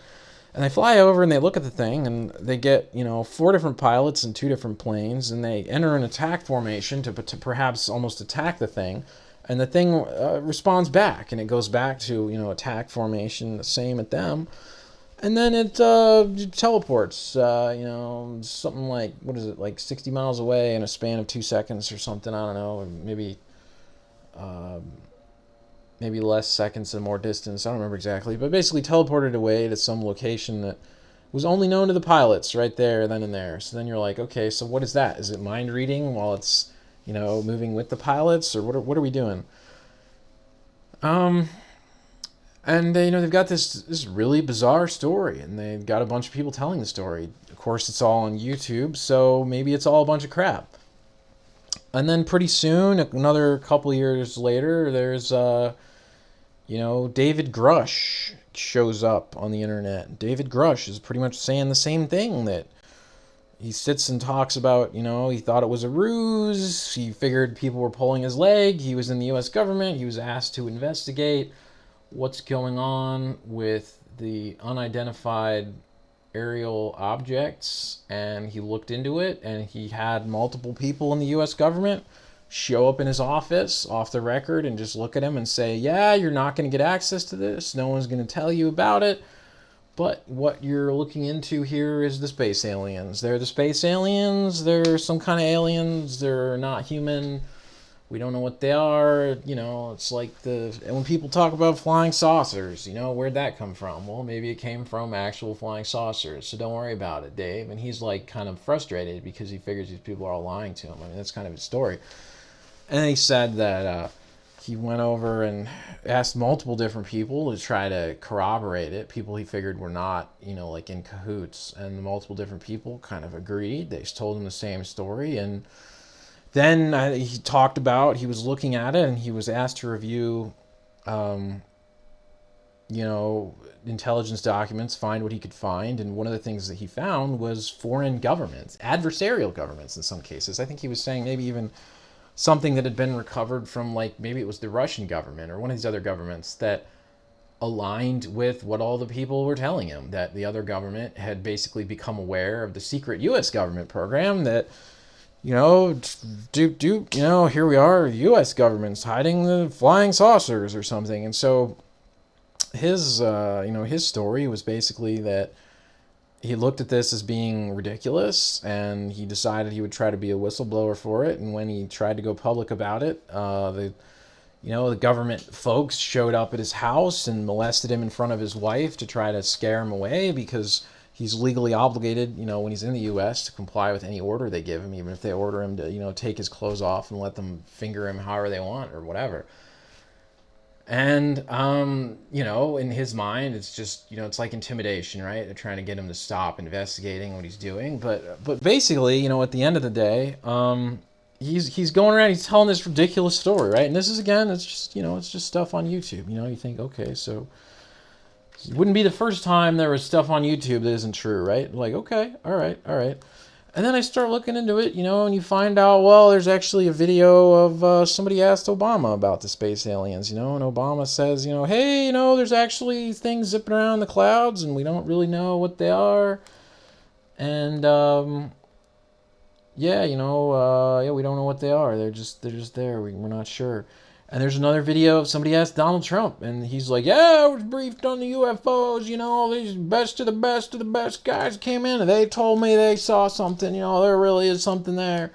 And they fly over and they look at the thing, and they get 4 different pilots and 2 different planes, and they enter an attack formation to perhaps almost attack the thing. And the thing responds back, and it goes back to attack formation, the same at them. And then it teleports, something like, what is it, like 60 miles away in a span of 2 seconds or something. I don't know, maybe less seconds and more distance. I don't remember exactly, but basically teleported away to some location that was only known to the pilots right there, then and there. So then you're like, okay, so what is that? Is it mind reading while it's moving with the pilots, or what are we doing? And they've got this really bizarre story, and they've got a bunch of people telling the story. Of course, it's all on YouTube, so maybe it's all a bunch of crap. And then pretty soon, another couple years later, there's David Grush shows up on the internet. David Grush is pretty much saying the same thing, that he sits and talks about, he thought it was a ruse. He figured people were pulling his leg. He was in the U.S. government. He was asked to investigate what's going on with the unidentified aerial objects, and he looked into it, and he had multiple people in the U.S. government show up in his office off the record and just look at him and say, yeah, you're not going to get access to this. No one's going to tell you about it. But what you're looking into here is the space aliens. They're the space aliens. They're some kind of aliens. They're not human. We don't know what they are. It's like when people talk about flying saucers, where'd that come from? Well, maybe it came from actual flying saucers. So don't worry about it, Dave. And he's like kind of frustrated because he figures these people are all lying to him. I mean, that's kind of his story. And he said that he went over and asked multiple different people to try to corroborate it. People he figured were not, like in cahoots. And multiple different people kind of agreed. They told him the same story. And then he talked about, he was looking at it, and he was asked to review, intelligence documents, find what he could find. And one of the things that he found was foreign governments, adversarial governments in some cases. I think he was saying maybe even something that had been recovered from, like, maybe it was the Russian government or one of these other governments that aligned with what all the people were telling him, that the other government had basically become aware of the secret U.S. government program that, here we are, U.S. government's hiding the flying saucers or something. And so his story was basically that he looked at this as being ridiculous, and he decided he would try to be a whistleblower for it. And when he tried to go public about it, the government folks showed up at his house and molested him in front of his wife to try to scare him away, because he's legally obligated, when he's in the U.S., to comply with any order they give him, even if they order him to, take his clothes off and let them finger him however they want or whatever. And, in his mind, it's just, it's like intimidation, right? They're trying to get him to stop investigating what he's doing. But basically, at the end of the day, he's going around, he's telling this ridiculous story, right? And this is, again, it's just, it's just stuff on YouTube. You think, okay, so it wouldn't be the first time there was stuff on YouTube that isn't true, right? Like, okay, all right. And then I start looking into it, and you find out, well, there's actually a video of somebody asked Obama about the space aliens, and Obama says, hey, there's actually things zipping around the clouds, and we don't really know what they are. And, we don't know what they are. They're just there. We're not sure. And there's another video of somebody asked Donald Trump, and he's like, yeah, I was briefed on the UFOs, these best of the best guys came in, and they told me they saw something, there really is something there.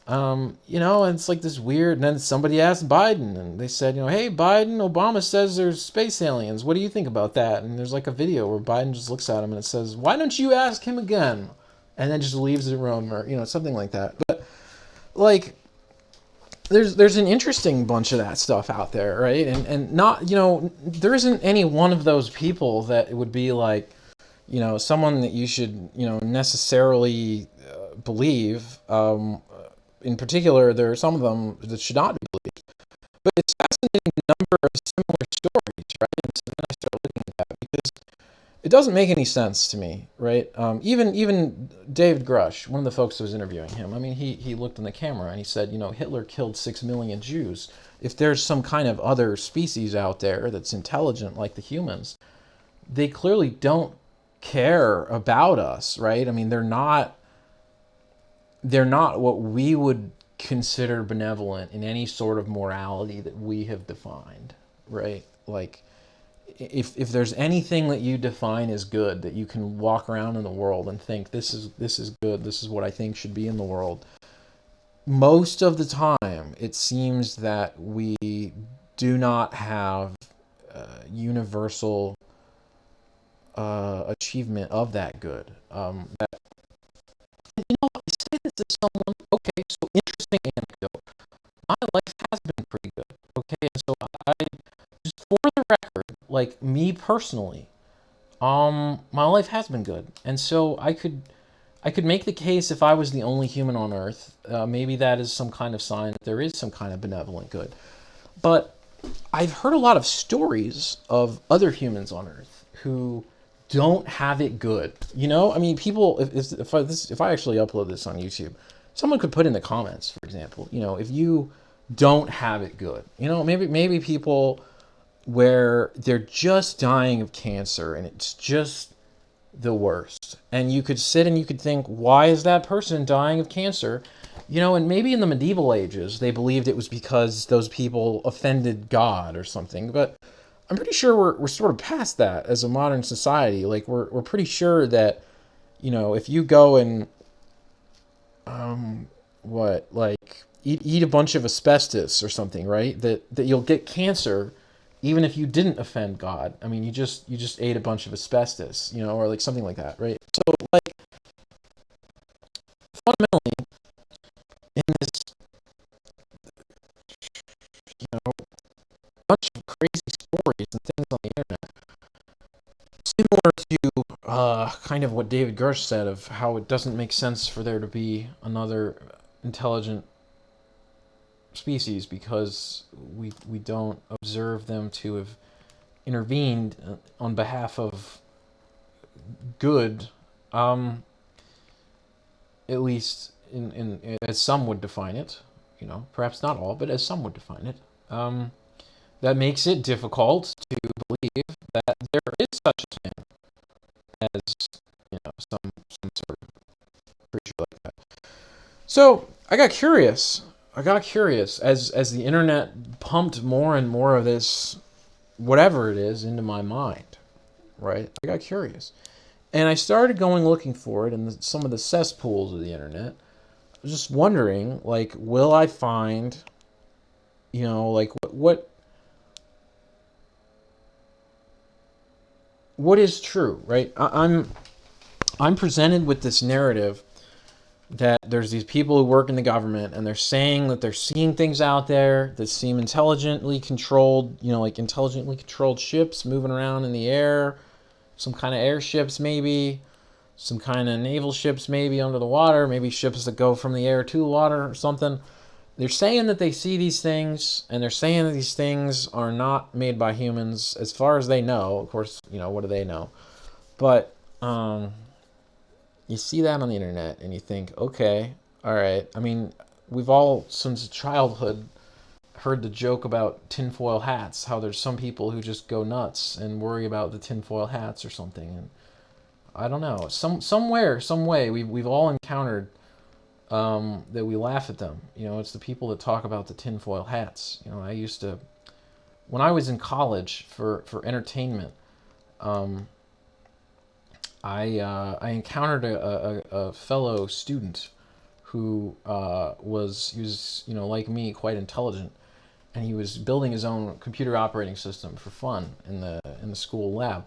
And it's like this weird, and then somebody asked Biden, and they said, hey, Biden, Obama says there's space aliens. What do you think about that? And there's like a video where Biden just looks at him, and it says, why don't you ask him again? And then just leaves the room, or, something like that. But, like, there's an interesting bunch of that stuff out there, right? And not, there isn't any one of those people that would be like, someone that you should, necessarily believe. In particular, there are some of them that should not be believed. But it's fascinating the number of similar stories, right? And so then I start looking at that, because it doesn't make any sense to me, right? Even David Grush, one of the folks that was interviewing him, I mean, he looked in the camera and he said, Hitler killed 6 million Jews. If there's some kind of other species out there that's intelligent like the humans, they clearly don't care about us, right? I mean, they're not what we would consider benevolent in any sort of morality that we have defined, right? Like, if there's anything that you define as good, that you can walk around in the world and think, this is good, this is what I think should be in the world, most of the time it seems that we do not have universal achievement of that good. I say this as someone, okay, so interesting anecdote. My life has been pretty good, okay? And so I, just for the record, like me personally, my life has been good. And so I could make the case, if I was the only human on Earth, maybe that is some kind of sign that there is some kind of benevolent good. But I've heard a lot of stories of other humans on Earth who don't have it good. I mean, people, if I actually upload this on YouTube, someone could put in the comments, for example, if you don't have it good, maybe people where they're just dying of cancer and it's just the worst. And you could sit and you could think, why is that person dying of cancer? And maybe in the medieval ages, they believed it was because those people offended God or something. But I'm pretty sure we're sort of past that as a modern society. Like, we're pretty sure that, if you go and, eat a bunch of asbestos or something, right? That you'll get cancer even if you didn't offend God. I mean, you just ate a bunch of asbestos, or like something like that, right? So, like, fundamentally, in this, bunch of crazy stories and things on the internet, similar to kind of what David Gersh said of how it doesn't make sense for there to be another intelligent species because we don't observe them to have intervened on behalf of good, at least in as some would define it, perhaps not all, but as some would define it. That makes it difficult to believe that there is such a thing as, some sort of creature like that. So I got curious. As the internet pumped more and more of this, whatever it is, into my mind, right? I got curious. And I started going looking for it in some of the cesspools of the internet. I was just wondering, like, will I find, like, what is true, right? I'm presented with this narrative that there's these people who work in the government, and they're saying that they're seeing things out there that seem intelligently controlled, like intelligently controlled ships moving around in the air, some kind of airships maybe, some kind of naval ships maybe under the water, maybe ships that go from the air to the water or something. They're saying that they see these things, and they're saying that these things are not made by humans as far as they know. Of course, what do they know? But you see that on the internet and you think, okay, all right. I mean, we've all since childhood heard the joke about tinfoil hats, how there's some people who just go nuts and worry about the tinfoil hats or something. And I don't know, somewhere, some way, we've all encountered that we laugh at them. It's the people that talk about the tinfoil hats. I used to, when I was in college for entertainment, I encountered a fellow student who he was like me, quite intelligent, and he was building his own computer operating system for fun in the school lab.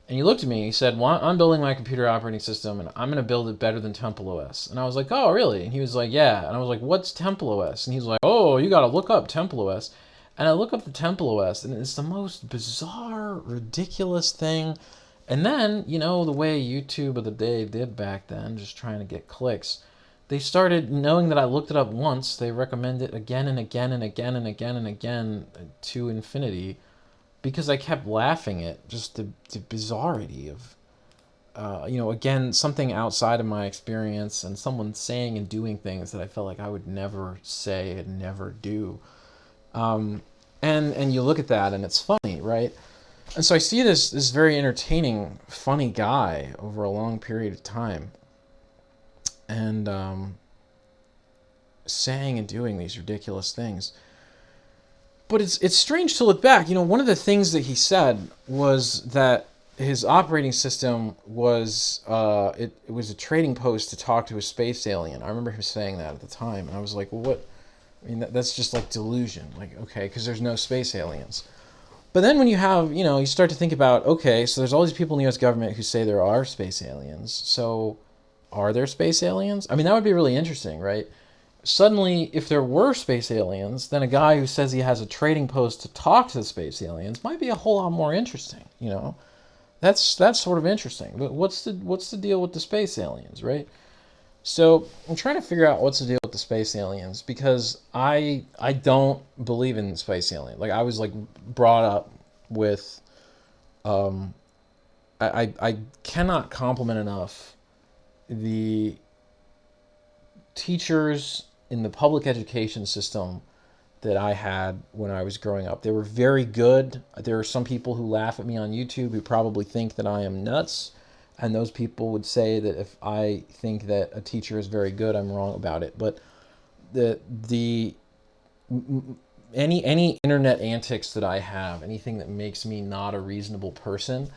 And he looked at me and he said, well, I'm building my computer operating system and I'm going to build it better than Temple OS. And I was like, oh, really? And he was like, yeah. And I was like, what's Temple OS? And he's like, oh, you got to look up Temple OS. And I look up the Temple OS and it's the most bizarre, ridiculous thing. And then, the way YouTube of the day did back then, just trying to get clicks, they started, knowing that I looked it up once, they recommend it again and again and again and again and again to infinity, because I kept laughing at just the bizarrity of, again, something outside of my experience and someone saying and doing things that I felt like I would never say and never do. And you look at that and it's funny, right? And so I see this very entertaining, funny guy over a long period of time, and saying and doing these ridiculous things. But it's strange to look back. One of the things that he said was that his operating system was it was a trading post to talk to a space alien. I remember him saying that at the time, and I was like, well, what? I mean, that's just like delusion. Like, okay, because there's no space aliens. But then when you have, you start to think about, okay, so there's all these people in the U.S. government who say there are space aliens. So are there space aliens? I mean, that would be really interesting, right? Suddenly, if there were space aliens, then a guy who says he has a trading post to talk to the space aliens might be a whole lot more interesting, That's sort of interesting. But what's the deal with the space aliens, right? So I'm trying to figure out what's the deal with the space aliens, because I don't believe in space aliens. Like, I was like brought up with I cannot compliment enough the teachers in the public education system that I had when I was growing up. They were very good. There are some people who laugh at me on YouTube who probably think that I am nuts. And those people would say that if I think that a teacher is very good, I'm wrong about it. But any internet antics that I have, anything that makes me not a reasonable person,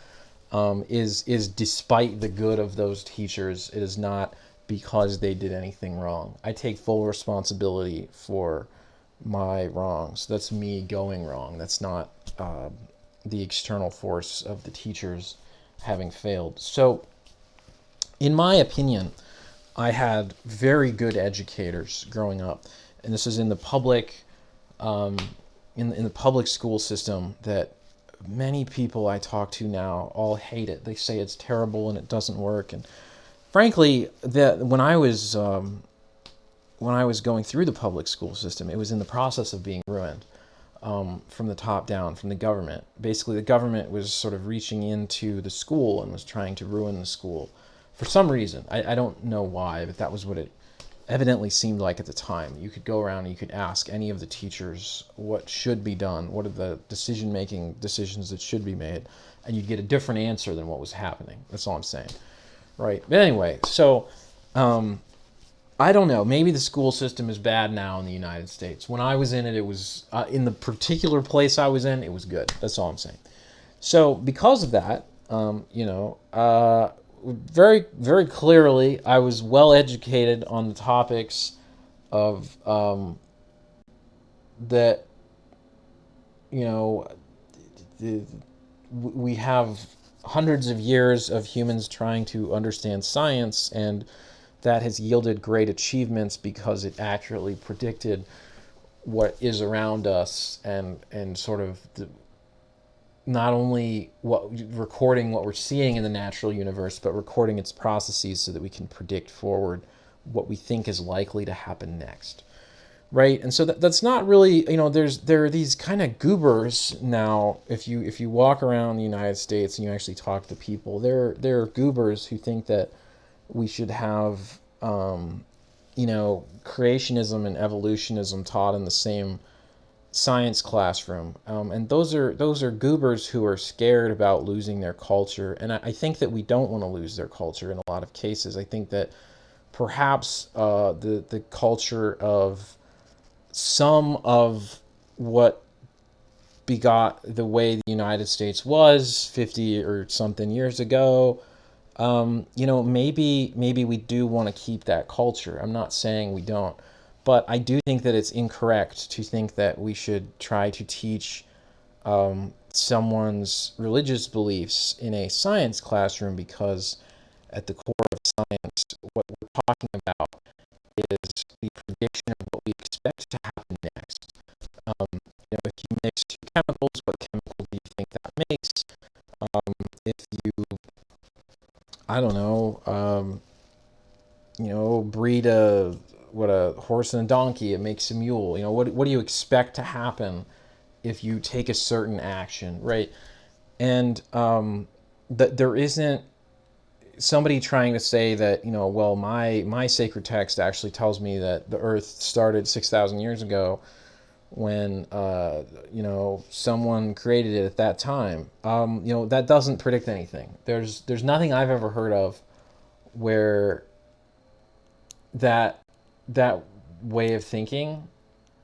is despite the good of those teachers. It is not because they did anything wrong. I take full responsibility for my wrongs. That's me going wrong. That's not the external force of the teachers having failed. So, in my opinion, I had very good educators growing up, and this is in the public, in the public school system that many people I talk to now all hate it. They say it's terrible and it doesn't work. And frankly, when I was going through the public school system, it was in the process of being ruined. From the top down, from the government. Basically, the government was sort of reaching into the school and was trying to ruin the school for some reason. I don't know why, but that was what it
evidently seemed like at the time. You could go around and you could ask any of the teachers what should be done, what are the decision-making decisions that should be made, and you'd get a different answer than what was happening. That's all I'm saying, right? But anyway, so I don't know. Maybe the school system is bad now in the United States. When I was in it, it was in the particular place I was in, it was good. That's all I'm saying. So because of that, very, very clearly, I was well educated on the topics of that, you know, we have hundreds of years of humans trying to understand science, and that has yielded great achievements because it accurately predicted what is around us and sort of not only recording what we're seeing in the natural universe, but recording its processes so that we can predict forward what we think is likely to happen next, right? And so that's not really, there are these kind of goobers now. If you walk around the United States and you actually talk to people, there are goobers who think that we should have creationism and evolutionism taught in the same science classroom, and those are goobers who are scared about losing their culture. And I think that we don't want to lose their culture in a lot of cases. I think that perhaps the culture of some of what begot the way the United States was 50 or something years ago, maybe we do want to keep that culture. I'm not saying we don't. But I do think that it's incorrect to think that we should try to teach someone's religious beliefs in a science classroom, because at the core of science, what we're talking about is the prediction of what we expect to happen next. If you mix two chemicals, what chemical do you think that makes? If you, I don't know, breed a horse and a donkey, it makes a mule. What do you expect to happen if you take a certain action, right? And that there isn't somebody trying to say that, well, my sacred text actually tells me that the Earth started 6,000 years ago when someone created it at that time. That doesn't predict anything. There's nothing I've ever heard of where that way of thinking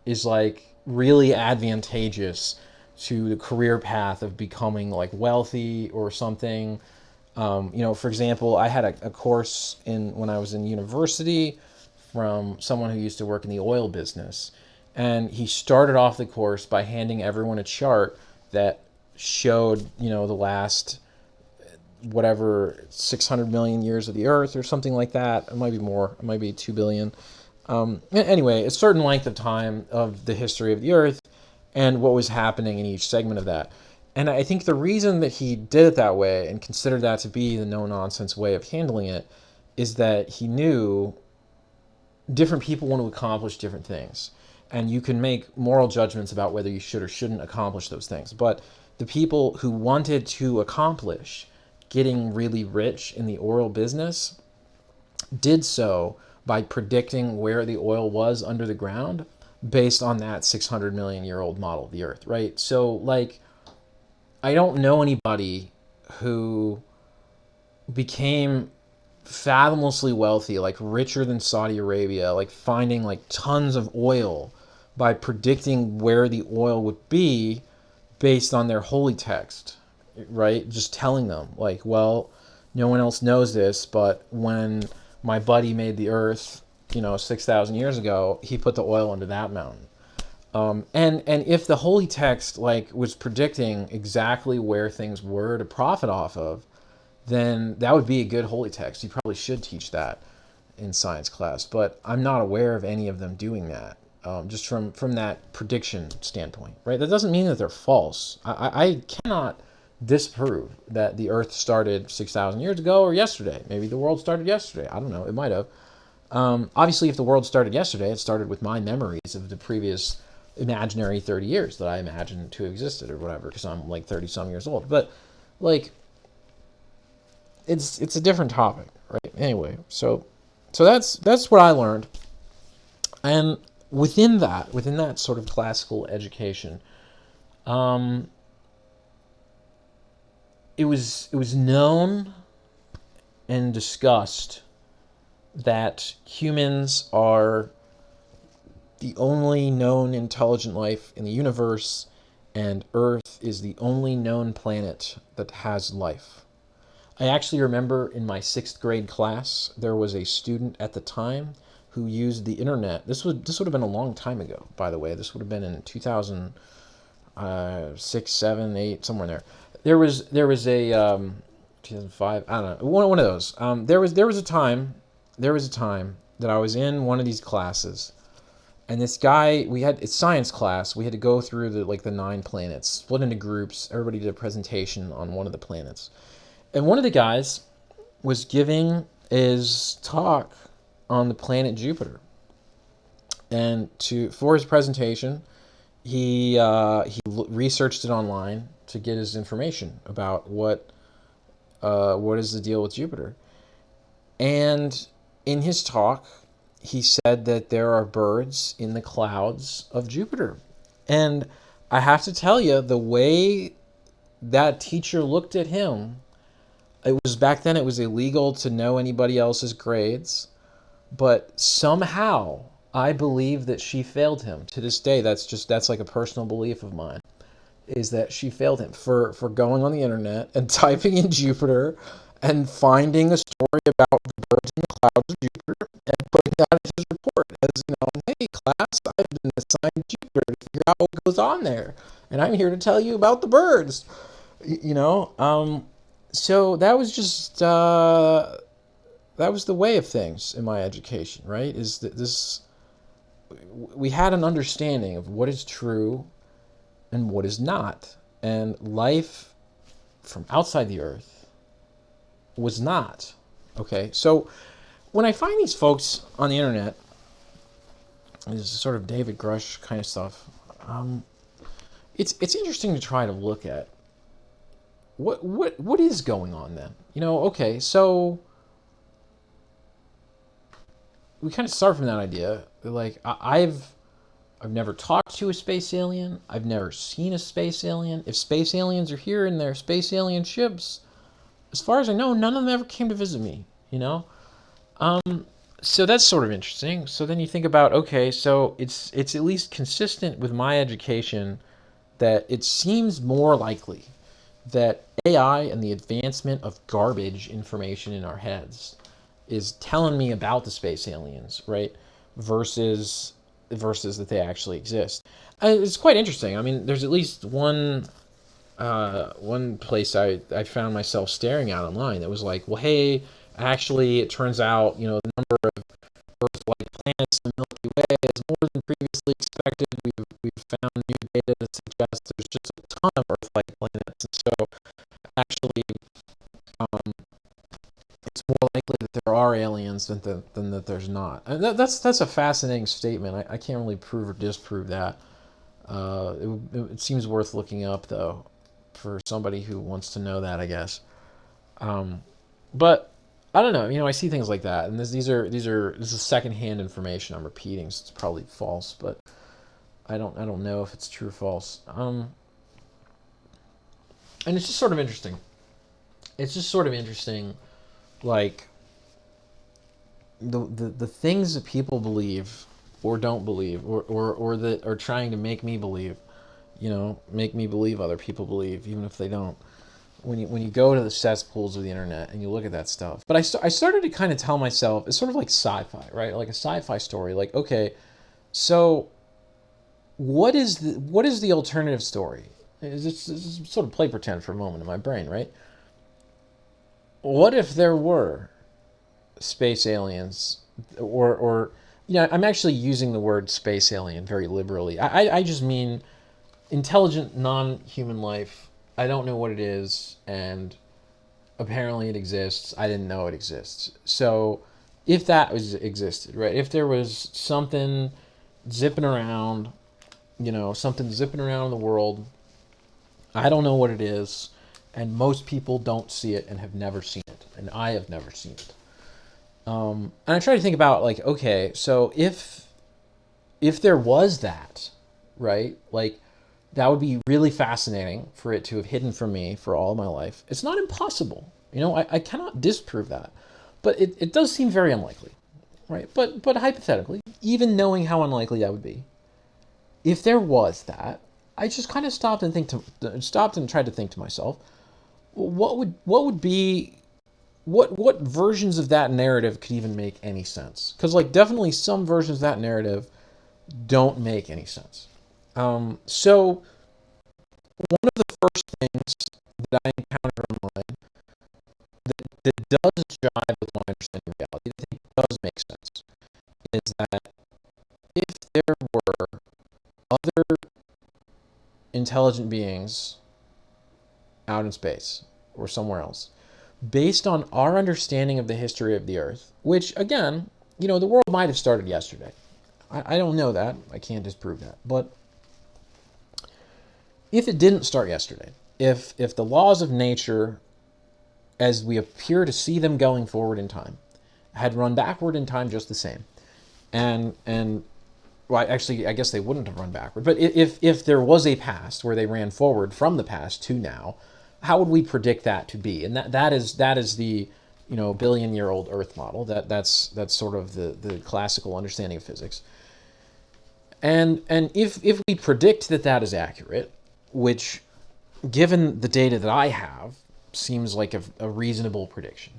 is like really advantageous to the career path of becoming like wealthy or something. For example, I had a course when I was in university from someone who used to work in the oil business, and he started off the course by handing everyone a chart that showed the last whatever 600 million years of the Earth or something like that. It might be more. It might be 2 billion. Anyway, a certain length of time of the history of the Earth and what was happening in each segment of that. And I think the reason that he did it that way and considered that to be the no-nonsense way of handling it is that he knew different people want to accomplish different things. And you can make moral judgments about whether you should or shouldn't accomplish those things. But the people who wanted to accomplish getting really rich in the oil business did so by predicting where the oil was under the ground based on that 600 million year old model of the Earth, right? So, I don't know anybody who became fathomlessly wealthy, like richer than Saudi Arabia, like finding like tons of oil by predicting where the oil would be based on their holy text, right? Just telling them, like, well, no one else knows this, but when my buddy made the Earth, 6,000 years ago, he put the oil into that mountain. And if the holy text was predicting exactly where things were to profit off of, then that would be a good holy text. You probably should teach that in science class, but I'm not aware of any of them doing that. Just from that prediction standpoint, right? That doesn't mean that they're false. I cannot disprove that the Earth started 6,000 years ago or yesterday. Maybe the world started yesterday. I don't know. It might have. Obviously, if the world started yesterday, it started with my memories of the previous imaginary 30 years that I imagined to have existed or whatever, because I'm like 30-some years old. But, it's a different topic, right? Anyway, so that's what I learned. And within that sort of classical education, um, it was known and discussed that humans are the only known intelligent life in the universe, and Earth is the only known planet that has life. I actually remember in my sixth grade class, there was a student at the time who used the internet. This would have been a long time ago, by the way. This would have been in 2006, 7, 8, somewhere in there. There was a 2005. I don't know, one of those. There was a time that I was in one of these classes, and this guy, it's science class. We had to go through the 9 planets, split into groups. Everybody did a presentation on one of the planets. And one of the guys was giving his talk on the planet Jupiter. And for his presentation, he researched it online to get his information about what is the deal with Jupiter. And in his talk, he said that there are birds in the clouds of Jupiter. And I have to tell you, the way that teacher looked at him, it was back then it was illegal to know anybody else's grades, but somehow I believe that she failed him. To this day, that's like a personal belief of mine, is that she failed him for going on the internet and typing in Jupiter and finding a story about the birds in the clouds of Jupiter and putting that in his report as, hey class, I've been assigned Jupiter to figure out what goes on there, and I'm here to tell you about the birds. So that was just that was the way of things in my education, right? Is that this we had an understanding of what is true and what is not, and life from outside the earth was not. Okay, so when I find these folks on the internet, this is sort of David Grush kind of stuff. It's interesting to try to look at what is going on then. Okay, so we kind of start from that idea. Like I've never talked to a space alien. I've never seen a space alien. If space aliens are here in their space alien ships, as far as I know, none of them ever came to visit me. So that's sort of interesting. So then you think about, okay, so it's at least consistent with my education that it seems more likely that AI and the advancement of garbage information in our heads is telling me about the space aliens, right? Versus that they actually exist. It's quite interesting. I mean, there's at least one place I found myself staring at online that was like, well, hey, actually, it turns out, the number of Earth-like planets in the Milky Way is more than previously expected. We've found new data that suggests there's just a ton of Earth-like planets, and so actually, um, it's more likely that there are aliens than that there's not. And that's a fascinating statement. I can't really prove or disprove that. It seems worth looking up, though, for somebody who wants to know that, I guess. But I don't know. I see things like that, and this is secondhand information I'm repeating, so it's probably false, but I don't know if it's true or false. And it's just sort of interesting. Like the things that people believe or don't believe, or that are trying to make me believe, make me believe other people believe, even if they don't. When you go to the cesspools of the internet and you look at that stuff. But I started to kind of tell myself, it's sort of like sci-fi, right? Like a sci-fi story. Like, okay, so what is the alternative story? This is sort of play pretend for a moment in my brain, right? What if there were space aliens, or I'm actually using the word space alien very liberally. I just mean intelligent non-human life. I don't know what it is, and apparently it exists. I didn't know it exists. So if that existed, right? If there was something zipping around, something zipping around in the world, I don't know what it is, and most people don't see it and have never seen it, and I have never seen it. And I try to think about, like, okay, so if if there was that, right? Like that would be really fascinating for it to have hidden from me for all my life. It's not impossible. I cannot disprove that. But it does seem very unlikely, right? But hypothetically, even knowing how unlikely that would be, if there was that, I just kind of stopped and tried to think to myself, what would be what versions of that narrative could even make any sense? Because like definitely some versions of that narrative don't make any sense. So one of the first things that I encountered online that does jive with my understanding of reality, that I think does make sense, is that if there were other intelligent beings out in space or somewhere else, based on our understanding of the history of the Earth, which again, the world might have started yesterday. I don't know that. I can't disprove that. But if it didn't start yesterday, if the laws of nature, as we appear to see them going forward in time, had run backward in time just the same, and well, actually, I guess they wouldn't have run backward. But if there was a past where they ran forward from the past to now, how would we predict that to be? And that is the billion-year-old Earth model. That's sort of the classical understanding of physics. And if we predict that is accurate, which, given the data that I have, seems like a reasonable prediction,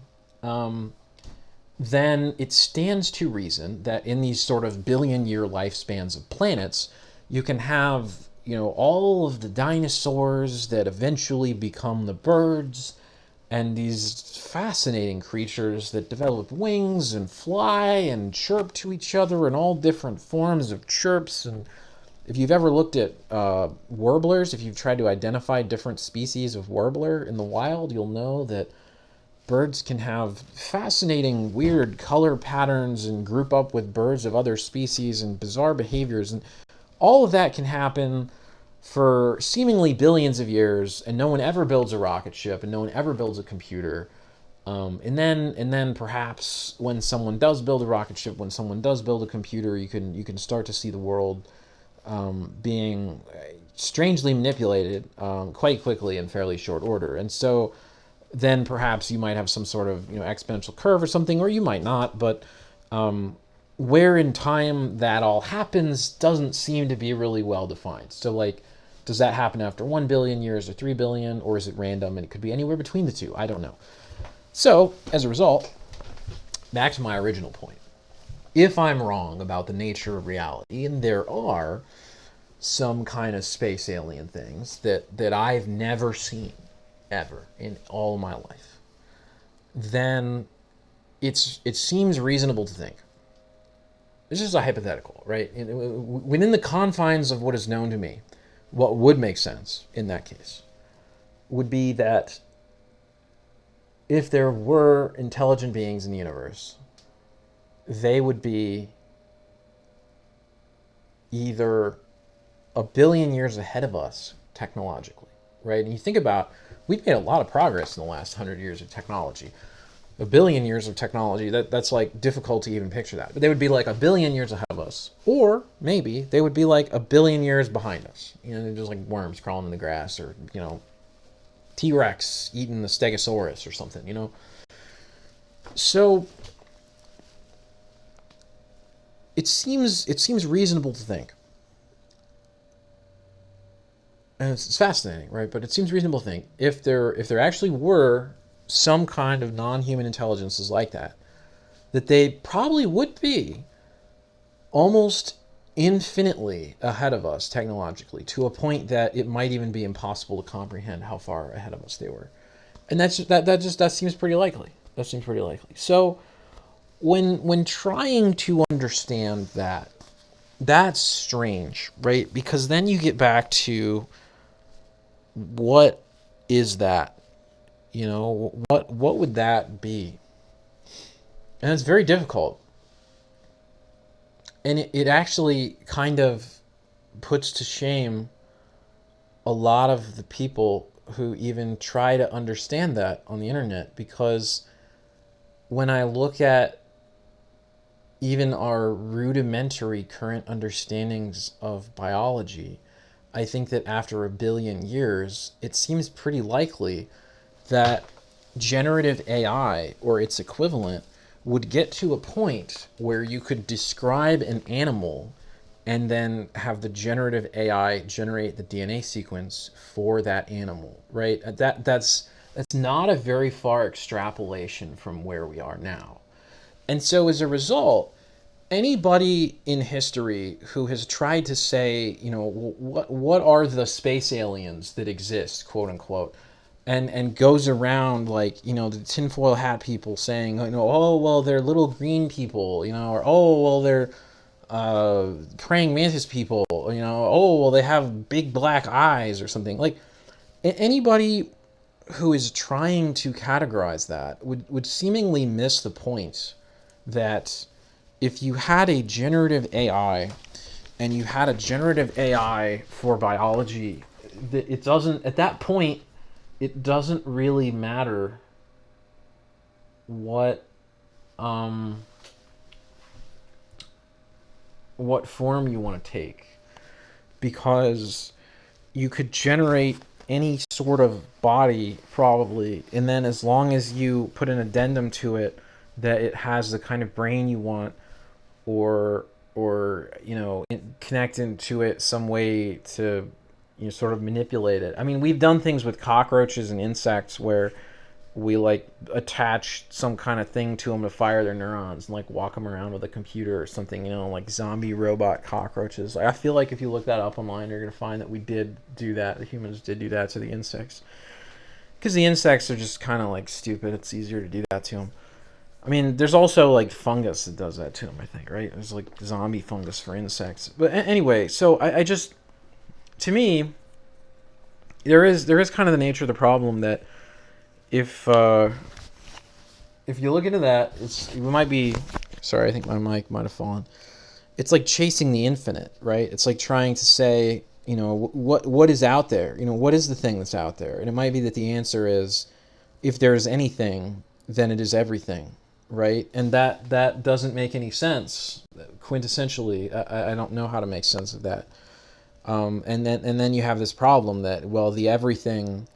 then it stands to reason that in these sort of billion-year lifespans of planets, you can have all of the dinosaurs that eventually become the birds, and these fascinating creatures that develop wings and fly and chirp to each other in all different forms of chirps. And if you've ever looked at warblers, if you've tried to identify different species of warbler in the wild, you'll know that birds can have fascinating, weird color patterns and group up with birds of other species and bizarre behaviors. And all of that can happen for seemingly billions of years, and no one ever builds a rocket ship, and no one ever builds a computer. And then perhaps when someone does build a rocket ship, when someone does build a computer, you can start to see the world being strangely manipulated quite quickly in fairly short order. And so then perhaps you might have some sort of exponential curve or something, or you might not. But where in time that all happens doesn't seem to be really well defined. So like, does that happen after 1 billion years or 3 billion, or is it random and it could be anywhere between the two? I don't know. So as a result, back to my original point. If I'm wrong about the nature of reality, and there are some kind of space alien things that I've never seen ever in all my life, then it seems reasonable to think. This is a hypothetical, right? Within the confines of what is known to me, what would make sense in that case would be that if there were intelligent beings in the universe, they would be either a billion years ahead of us technologically, right? And you think about, we've made a lot of progress in the last 100 years of technology. A billion years of technology, that's like difficult to even picture that. But they would be like a billion years ahead of us. Or maybe they would be like a billion years behind us. They're just like worms crawling in the grass, or, T-Rex eating the Stegosaurus or something, So it seems reasonable to think. And it's fascinating, right? But it seems reasonable to think if there actually were some kind of non-human intelligences like that they probably would be almost infinitely ahead of us technologically, to a point that it might even be impossible to comprehend how far ahead of us they were. And that seems pretty likely. That seems pretty likely. So when trying to understand that, that's strange, right? Because then you get back to, what is that? What would that be? And it's very difficult. And it actually kind of puts to shame a lot of the people who even try to understand that on the internet, because when I look at even our rudimentary current understandings of biology, I think that after a billion years, it seems pretty likely that generative AI or its equivalent would get to a point where you could describe an animal and then have the generative AI generate the DNA sequence for that animal, right? That's not a very far extrapolation from where we are now. And so as a result, anybody in history who has tried to say, what are the space aliens that exist, quote unquote, and goes around like, the tinfoil hat people saying, oh well, they're little green people, or oh well, they're praying mantis people, oh well, they have big black eyes or something. Like anybody who is trying to categorize that would seemingly miss the point that if you had a generative AI and you had a generative AI for biology, that it doesn't, at that point, it doesn't really matter what um, what form you want to take, because you could generate any sort of body probably, and then as long as you put an addendum to it that it has the kind of brain you want, or connect into it some way to sort of manipulate it. I mean, we've done things with cockroaches and insects where we like attach some kind of thing to them to fire their neurons and like walk them around with a computer or something, like zombie robot cockroaches. Like, I feel like if you look that up online, you're going to find that we did do that. The humans did do that to the insects, because the insects are just kind of like stupid. It's easier to do that to them. I mean, there's also like fungus that does that to them, I think, right? There's like zombie fungus for insects. But anyway, so I just, to me, there is kind of the nature of the problem that if if you look into that, it might be. Sorry, I think my mic might have fallen. It's like chasing the infinite, right? It's like trying to say, what is out there? What is the thing that's out there? And it might be that the answer is, if there is anything, then it is everything, right? And that doesn't make any sense quintessentially. I don't know how to make sense of that. And then you have this problem that, well, the everything,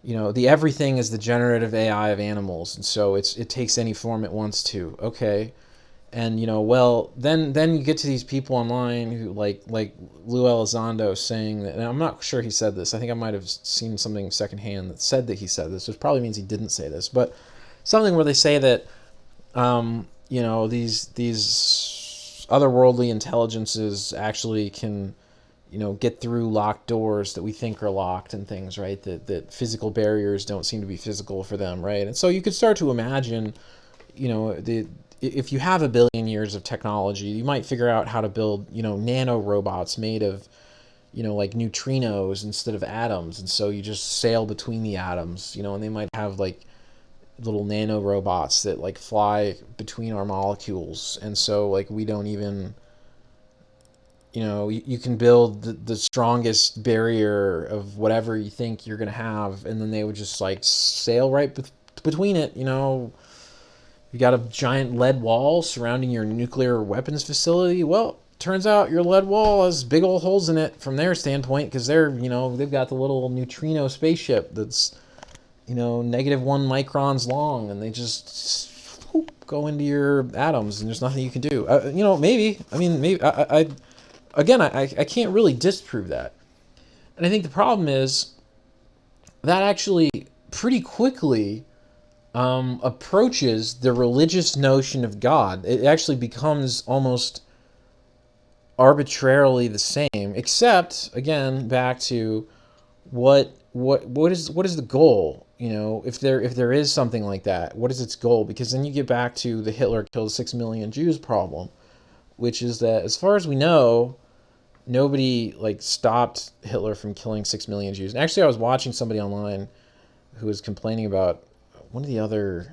the everything is the generative AI of animals, and so it takes any form it wants to. Okay, and well, then you get to these people online who like Lou Elizondo saying that, and I'm not sure he said this. I think I might have seen something secondhand that said that he said this, which probably means he didn't say this, but something where they say that these otherworldly intelligences actually can get through locked doors that we think are locked and things, right? That physical barriers don't seem to be physical for them, right? And so you could start to imagine, if you have a billion years of technology, you might figure out how to build, nano robots made of, like neutrinos instead of atoms. And so you just sail between the atoms, and they might have like little nano robots that like fly between our molecules. And so like we don't even, you can build the strongest barrier of whatever you think you're going to have, and then they would just like sail right between it. You got a giant lead wall surrounding your nuclear weapons facility. Well, turns out your lead wall has big old holes in it from their standpoint, because they've got the little neutrino spaceship that's -1 microns long, and they just go into your atoms, and there's nothing you can do. Maybe. I mean, maybe. I can't really disprove that. And I think the problem is that actually pretty quickly approaches the religious notion of God. It actually becomes almost arbitrarily the same, except again back to what is the goal? If there is something like that, what is its goal? Because then you get back to the Hitler killed 6 million Jews problem, which is that as far as we know, nobody like stopped Hitler from killing 6 million Jews. And actually, I was watching somebody online who was complaining about one of the other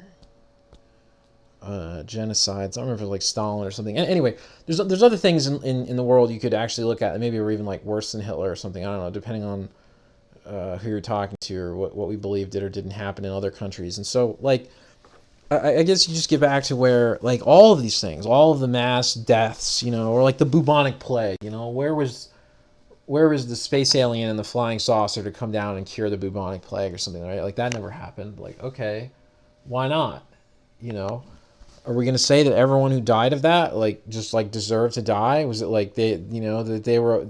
genocides. I don't remember if it was like Stalin or something. Anyway, there's other things in the world you could actually look at that maybe were even like worse than Hitler or something. I don't know, depending on who you're talking to or what we believe did or didn't happen in other countries. And so like I guess you just get back to where, like, all of these things, all of the mass deaths, or like the bubonic plague, where was the space alien and the flying saucer to come down and cure the bubonic plague or something, right? Like, that never happened. Like, okay, why not? You know, are we going to say that everyone who died of that, like, just like deserved to die? Was it like that they were,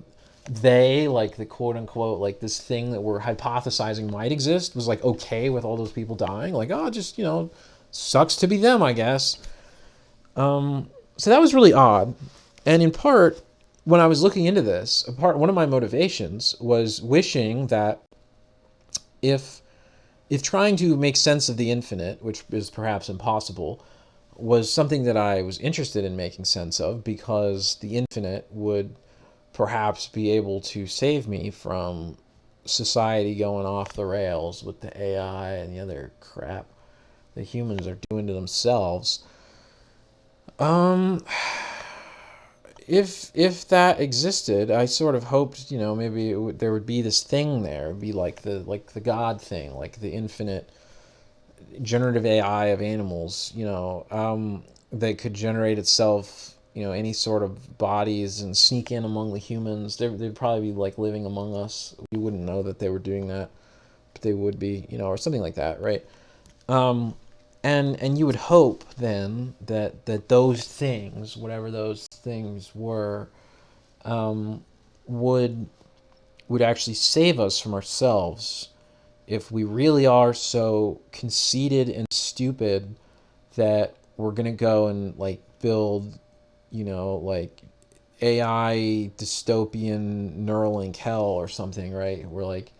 they, like, the quote unquote, like, this thing that we're hypothesizing might exist was like okay with all those people dying? Like, oh, just, sucks to be them, I guess. So that was really odd. And in part, when I was looking into this, one of my motivations was wishing that if trying to make sense of the infinite, which is perhaps impossible, was something that I was interested in making sense of, because the infinite would perhaps be able to save me from society going off the rails with the AI and the other crap the humans are doing to themselves. Um, if that existed, I sort of hoped, maybe there would be this thing there. It'd be like the God thing, like the infinite generative AI of animals, that could generate itself, any sort of bodies and sneak in among the humans. They'd probably be like living among us. We wouldn't know that they were doing that, but they would be, or something like that, right? Um, and you would hope then that those things, whatever those things were, um, would actually save us from ourselves if we really are so conceited and stupid that we're gonna go and like build, like AI dystopian Neuralink hell or something, right? Where like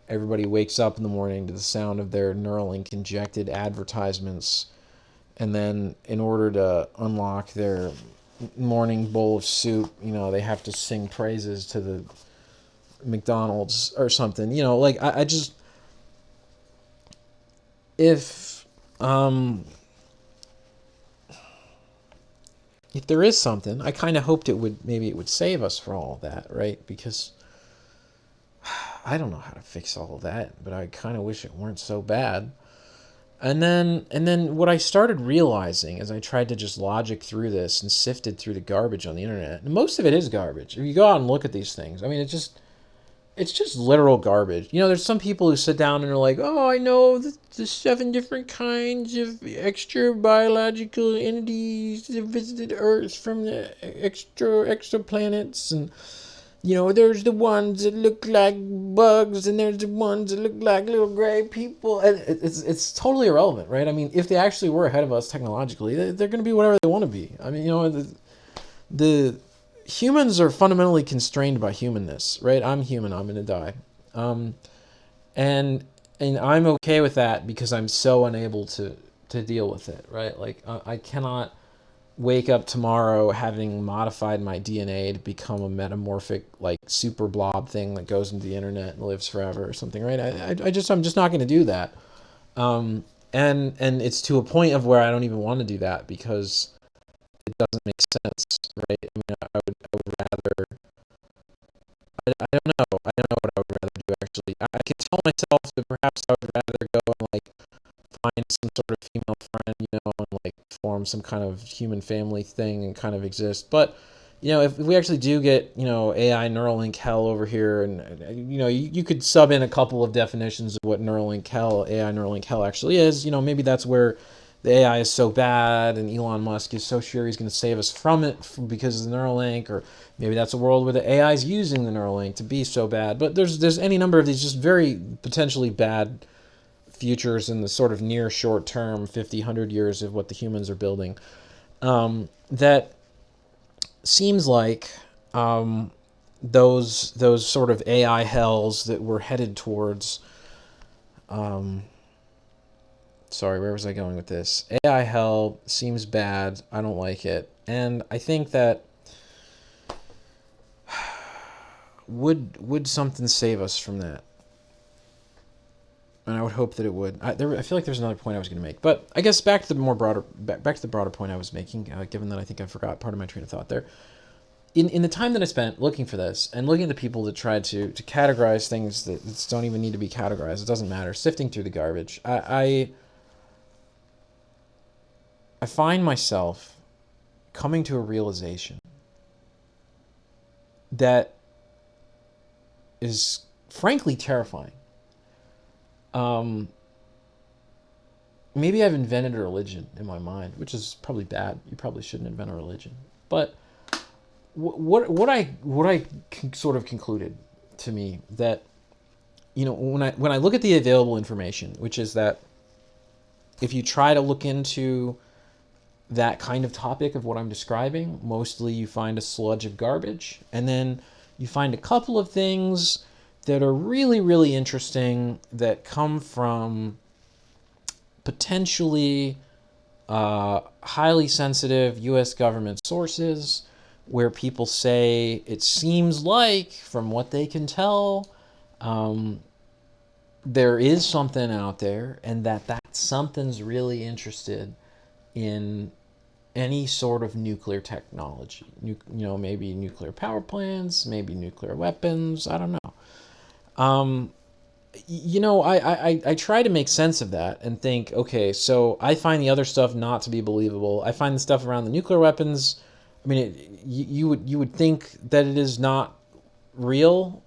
everybody wakes up in the morning to the sound of their Neuralink injected advertisements, and then in order to unlock their morning bowl of soup, they have to sing praises to the McDonald's or something. Like I just, if if there is something, I kind of hoped maybe it would save us for all of that, right? Because I don't know how to fix all of that, but I kind of wish it weren't so bad. And then what I started realizing as I tried to just logic through this and sifted through the garbage on the internet, and most of it is garbage. If you go out and look at these things, I mean, it's just literal garbage. There's some people who sit down and are like, "Oh, I know the 7 different kinds of extra biological entities that visited Earth from the exoplanets, and there's the ones that look like bugs, and there's the ones that look like little gray people." And it's totally irrelevant, right? I mean, if they actually were ahead of us technologically, they're going to be whatever they want to be. I mean, the humans are fundamentally constrained by humanness, right? I'm human. I'm going to die, um, and I'm okay with that because I'm so unable to deal with it, right? Like I cannot wake up tomorrow having modified my DNA to become a metamorphic like super blob thing that goes into the internet and lives forever or something, right? I'm just not going to do that. And it's to a point of where I don't even want to do that because it doesn't make sense, right? I mean, I would rather. I don't know. I don't know what I would rather do actually. I can tell myself that perhaps I would rather go and like find some sort of female friend, and like form some kind of human family thing and kind of exist. But if we actually do get AI Neuralink hell over here, and you could sub in a couple of definitions of what Neuralink hell, AI Neuralink hell actually is. Maybe that's where the AI is so bad, and Elon Musk is so sure he's going to save us from it because of the Neuralink, or maybe that's a world where the AI is using the Neuralink to be so bad. But there's any number of these just very potentially bad futures in the sort of near short term 50 100 years of what the humans are building, that seems like those sort of AI hells that we're headed towards. Sorry, where was I going with this? AI hell seems bad. I don't like it, and I think that would something save us from that? And I would hope that it would. I feel like there's another point I was going to make, but I guess back to the broader point I was making. Given that I think I forgot part of my train of thought there. In the time that I spent looking for this and looking at the people that tried to categorize things that don't even need to be categorized, it doesn't matter. Sifting through the garbage, I find myself coming to a realization that is frankly terrifying. Um, Maybe I've invented a religion in my mind, which is probably bad. You probably shouldn't invent a religion. But what I sort of concluded to me that, when I look at the available information, which is that if you try to look into that kind of topic of what I'm describing, mostly you find a sludge of garbage, and then you find a couple of things that are really, really interesting that come from potentially highly sensitive U.S. government sources where people say it seems like, from what they can tell, um, there is something out there, and that something's really interested in any sort of nuclear technology. Maybe nuclear power plants, maybe nuclear weapons. I don't know. Um, I try to make sense of that and think, okay, so I find the other stuff not to be believable. I find the stuff around the nuclear weapons. I mean, you would think that it is not real,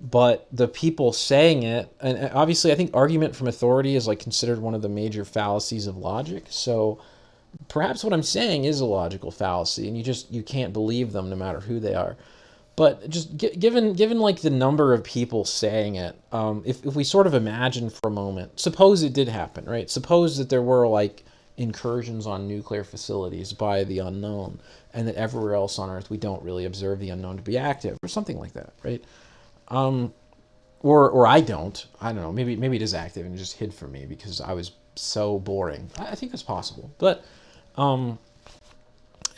but the people saying it, and obviously, I think argument from authority is like considered one of the major fallacies of logic. So perhaps what I'm saying is a logical fallacy, and you can't believe them no matter who they are. But just given like the number of people saying it, if we sort of imagine for a moment, suppose it did happen, right? Suppose that there were like incursions on nuclear facilities by the unknown, and that everywhere else on Earth we don't really observe the unknown to be active, or something like that, right? Um, or I don't know. Maybe it is active and just hid from me because I was so boring. I think that's possible, but um,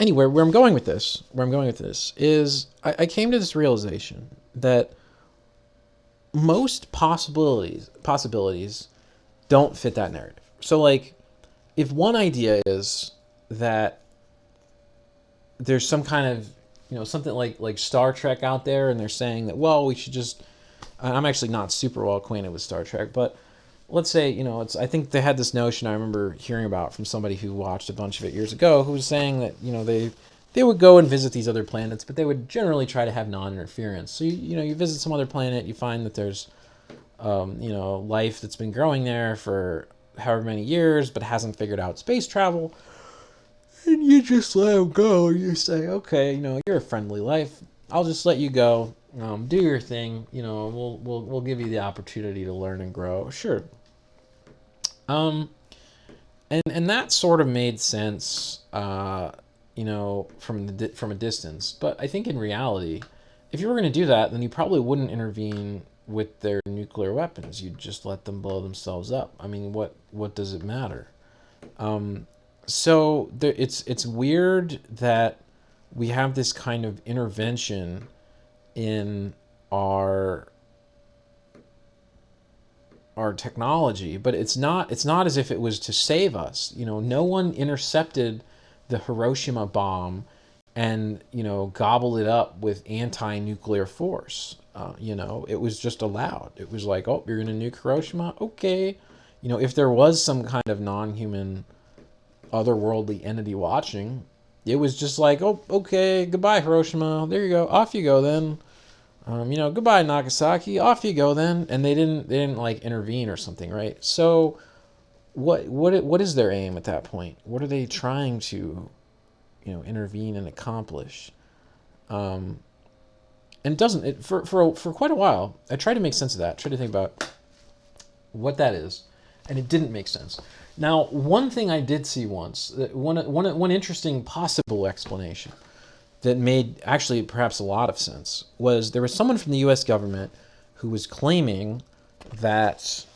anyway, where I'm going with this is I came to this realization that most possibilities don't fit that narrative. So like, if one idea is that there's some kind of, something like Star Trek out there, and they're saying that, well, we should just, I'm actually not super well acquainted with Star Trek, but let's say, I think they had this notion I remember hearing about from somebody who watched a bunch of it years ago, who was saying that, they would go and visit these other planets, but they would generally try to have non-interference. So you visit some other planet, you find that there's life that's been growing there for however many years, but hasn't figured out space travel. And you just let them go. You say, okay, you're a friendly life. I'll just let you go. Do your thing. We'll give you the opportunity to learn and grow. Sure. Um, and that sort of made sense. From a distance. But I think in reality, if you were going to do that, then you probably wouldn't intervene with their nuclear weapons. You'd just let them blow themselves up. I mean, what does it matter? So it's weird that we have this kind of intervention in our technology, but it's not as if it was to save us. No one intercepted the Hiroshima bomb and gobbled it up with anti-nuclear force. It was just allowed. It was like, oh, you're going to nuke Hiroshima, okay. If there was some kind of non-human otherworldly entity watching, it was just like, oh, okay, goodbye Hiroshima, there you go, off you go then. Goodbye Nagasaki, off you go then. And they didn't like intervene or something, right? So what is their aim at that point? What are they trying to intervene and accomplish? And it doesn't, for quite a while I tried to make sense of that, tried to think about what that is, and it didn't make sense. Now, one thing I did see once, one interesting possible explanation that made actually perhaps a lot of sense, was there was someone from the U.S. government who was claiming that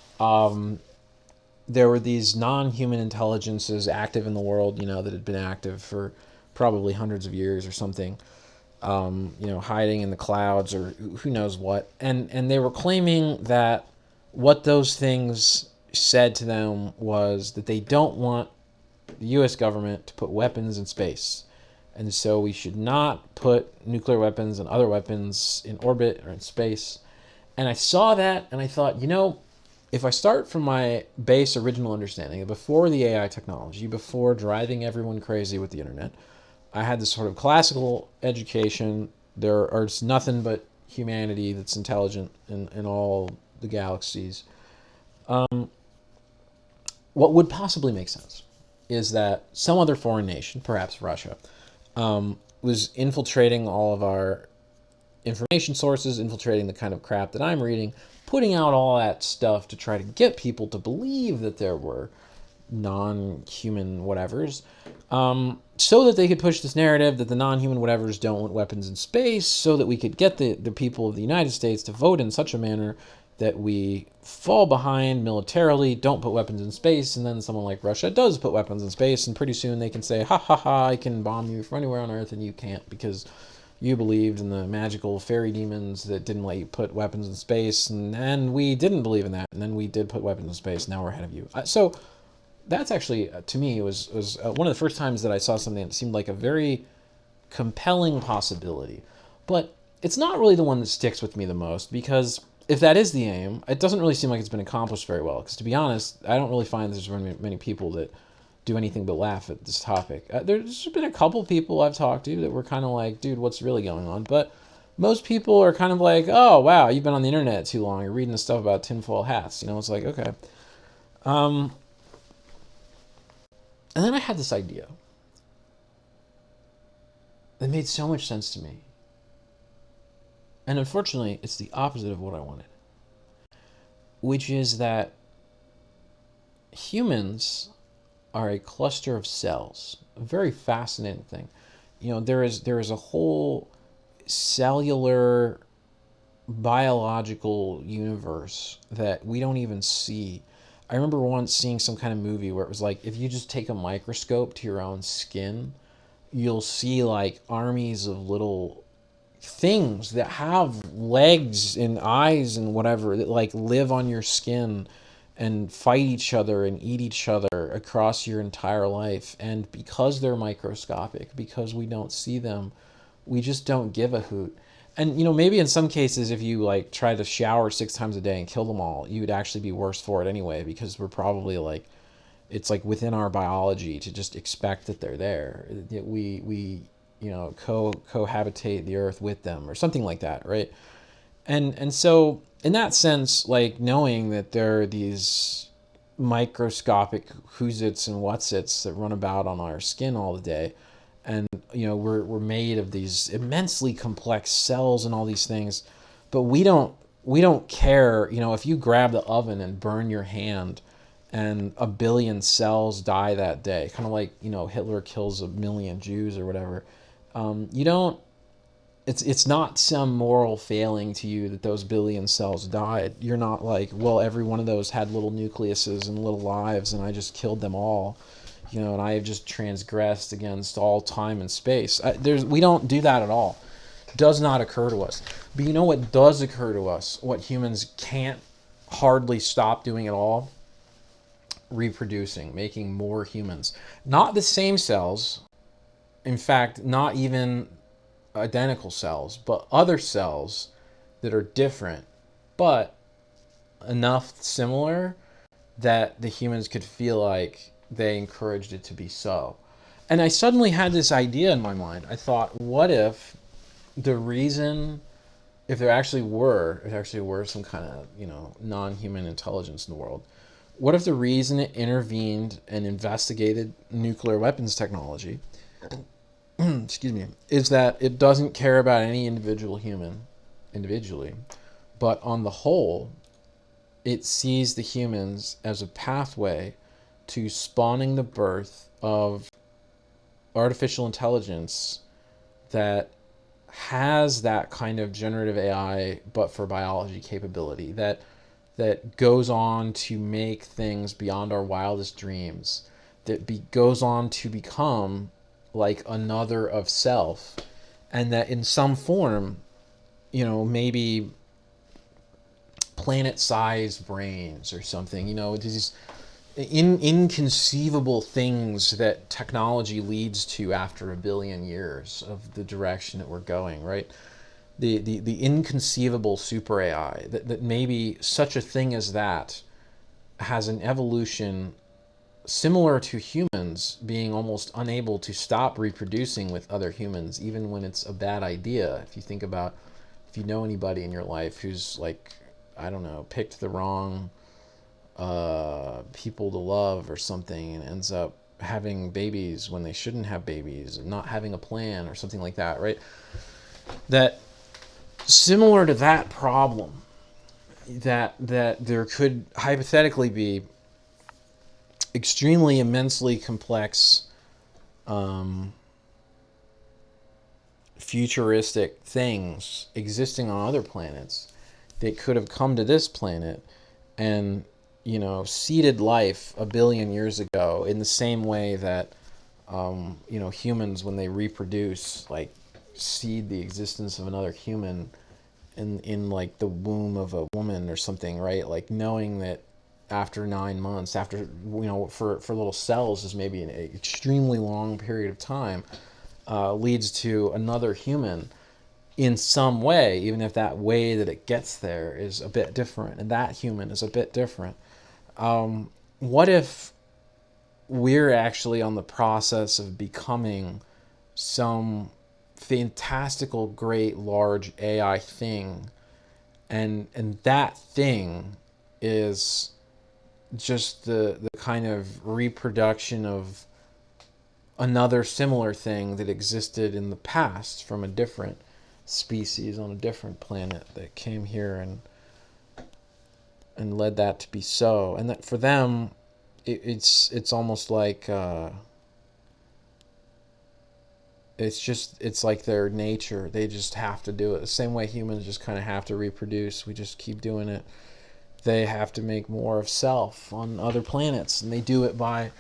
there were these non-human intelligences active in the world, that had been active for probably hundreds of years or something, hiding in the clouds or who knows what. And they were claiming that what those things said to them was that they don't want the U.S. government to put weapons in space. And so we should not put nuclear weapons and other weapons in orbit or in space. And I saw that and I thought, if I start from my base original understanding, before the AI technology, before driving everyone crazy with the internet, I had this sort of classical education. There are just nothing but humanity that's intelligent in all the galaxies. What would possibly make sense is that some other foreign nation, perhaps Russia, was infiltrating all of our information sources, infiltrating the kind of crap that I'm reading, putting out all that stuff to try to get people to believe that there were non-human whatevers, so that they could push this narrative that the non-human whatevers don't want weapons in space, so that we could get the people of the United States to vote in such a manner that we fall behind militarily, don't put weapons in space, and then someone like Russia does put weapons in space, and pretty soon they can say, ha ha ha, I can bomb you from anywhere on Earth and you can't because you believed in the magical fairy demons that didn't let you put weapons in space, and then we didn't believe in that, and then we did put weapons in space, now we're ahead of you. So that's actually, to me, was one of the first times that I saw something that seemed like a very compelling possibility. But it's not really the one that sticks with me the most, because if that is the aim, it doesn't really seem like it's been accomplished very well. Because to be honest, I don't really find there's very many people that do anything but laugh at this topic. There's been a couple people I've talked to that were kind of like, dude, what's really going on? But most people are kind of like, oh, wow, you've been on the internet too long. You're reading this stuff about tinfoil hats. It's like, okay. And then I had this idea that made so much sense to me. And unfortunately, it's the opposite of what I wanted, which is that humans are a cluster of cells. A very fascinating thing. There is a whole cellular biological universe that we don't even see. I remember once seeing some kind of movie where it was like, if you just take a microscope to your own skin, you'll see like armies of little things that have legs and eyes and whatever that like live on your skin and fight each other and eat each other across your entire life. And because they're microscopic, because we don't see them, we just don't give a hoot. And maybe in some cases, if you like try to shower 6 times a day and kill them all, you would actually be worse for it anyway, because we're probably like, it's like within our biology to just expect that they're there. We cohabitate the earth with them or something like that, right? And so in that sense, like knowing that there are these microscopic who's-its and what's-its that run about on our skin all the day, and we're made of these immensely complex cells and all these things, but we don't care. If you grab the oven and burn your hand and a billion cells die that day, kind of like Hitler kills a million Jews or whatever, you don't it's not some moral failing to you that those billion cells died. You're not like, well, every one of those had little nucleuses and little lives and I just killed them all, and I have just transgressed against all time and space. We don't do that at all. It does not occur to us. But what does occur to us, what humans can't hardly stop doing at all? Reproducing, making more humans. Not the same cells. In fact, not even identical cells, but other cells that are different, but enough similar that the humans could feel like they encouraged it to be so. And I suddenly had this idea in my mind. I thought, what if the reason, if there actually were some kind of, non-human intelligence in the world, what if the reason it intervened and investigated nuclear weapons technology excuse me, is that it doesn't care about any individual human individually, but on the whole, it sees the humans as a pathway to spawning the birth of artificial intelligence that has that kind of generative AI, but for biology capability, that goes on to make things beyond our wildest dreams, that goes on to become like another of self, and that in some form, maybe planet-sized brains or something, these inconceivable things that technology leads to after a billion years of the direction that we're going, right? The inconceivable super AI, that maybe such a thing as that has an evolution similar to humans being almost unable to stop reproducing with other humans, even when it's a bad idea. If you think about, if you know anybody in your life who's like, I don't know, picked the wrong people to love or something and ends up having babies when they shouldn't have babies and not having a plan or something like that, right? That similar to that problem, that there could hypothetically be extremely immensely complex futuristic things existing on other planets that could have come to this planet and, seeded life a billion years ago, in the same way that humans, when they reproduce, like, seed the existence of another human in like the womb of a woman or something, right? Like, knowing that after 9 months, after, for little cells is maybe an extremely long period of time, leads to another human in some way, even if that way that it gets there is a bit different and that human is a bit different. What if we're actually on the process of becoming some fantastical, great, large AI thing, and that thing is just the kind of reproduction of another similar thing that existed in the past from a different species on a different planet that came here and led that to be so, and that for them it's almost like it's like their nature. They just have to do it the same way humans just kind of have to reproduce. We just keep doing it. They have to make more of self on other planets, and they do it by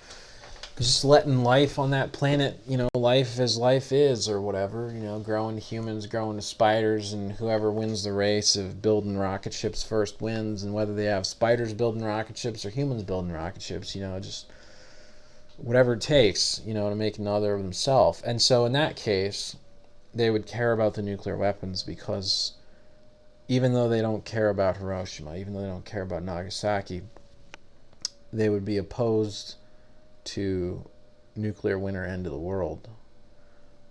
just letting life on that planet, life as life is, or whatever, growing to humans, growing to spiders, and whoever wins the race of building rocket ships first wins. And whether they have spiders building rocket ships or humans building rocket ships, just whatever it takes, to make another of themselves. And so in that case, they would care about the nuclear weapons, because even though they don't care about Hiroshima, even though they don't care about Nagasaki, they would be opposed to nuclear winter end of the world,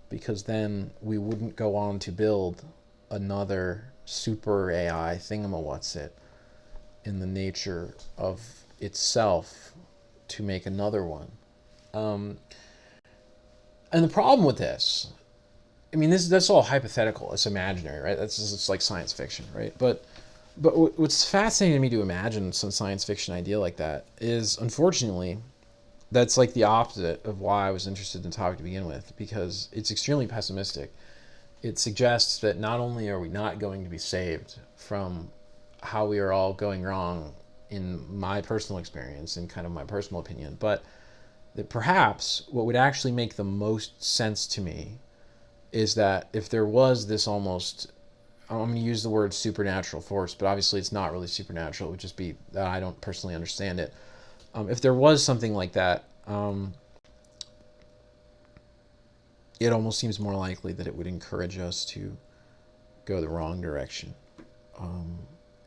because then we wouldn't go on to build another super AI thingamawhatsit in the nature of itself to make another one. And the problem with this, I mean, that's all hypothetical. It's imaginary, right? It's like science fiction, right? But what's fascinating to me to imagine some science fiction idea like that is, unfortunately, that's like the opposite of why I was interested in the topic to begin with, because it's extremely pessimistic. It suggests that not only are we not going to be saved from how we are all going wrong in my personal experience and kind of my personal opinion, but that perhaps what would actually make the most sense to me is that if there was this almost, I'm going to use the word supernatural force, but obviously it's not really supernatural. It would just be that I don't personally understand it. If there was something like that, it almost seems more likely that it would encourage us to go the wrong direction,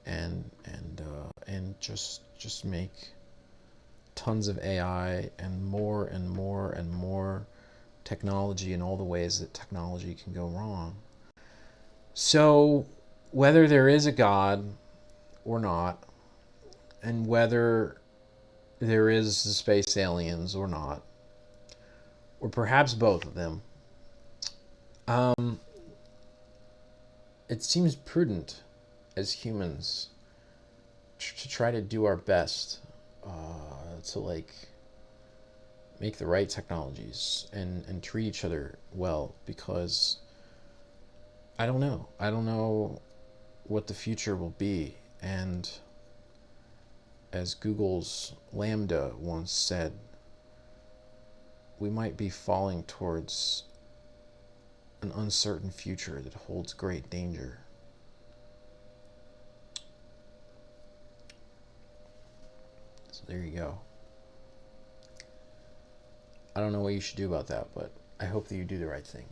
and just make tons of AI and more and more and more technology in all the ways that technology can go wrong. So whether there is a God or not, and whether there is space aliens or not, or perhaps both of them, it seems prudent as humans to try to do our best to like make the right technologies and treat each other well, because I don't know. I don't know what the future will be. And as Google's Lambda once said, we might be falling towards an uncertain future that holds great danger. So there you go. I don't know what you should do about that, but I hope that you do the right thing.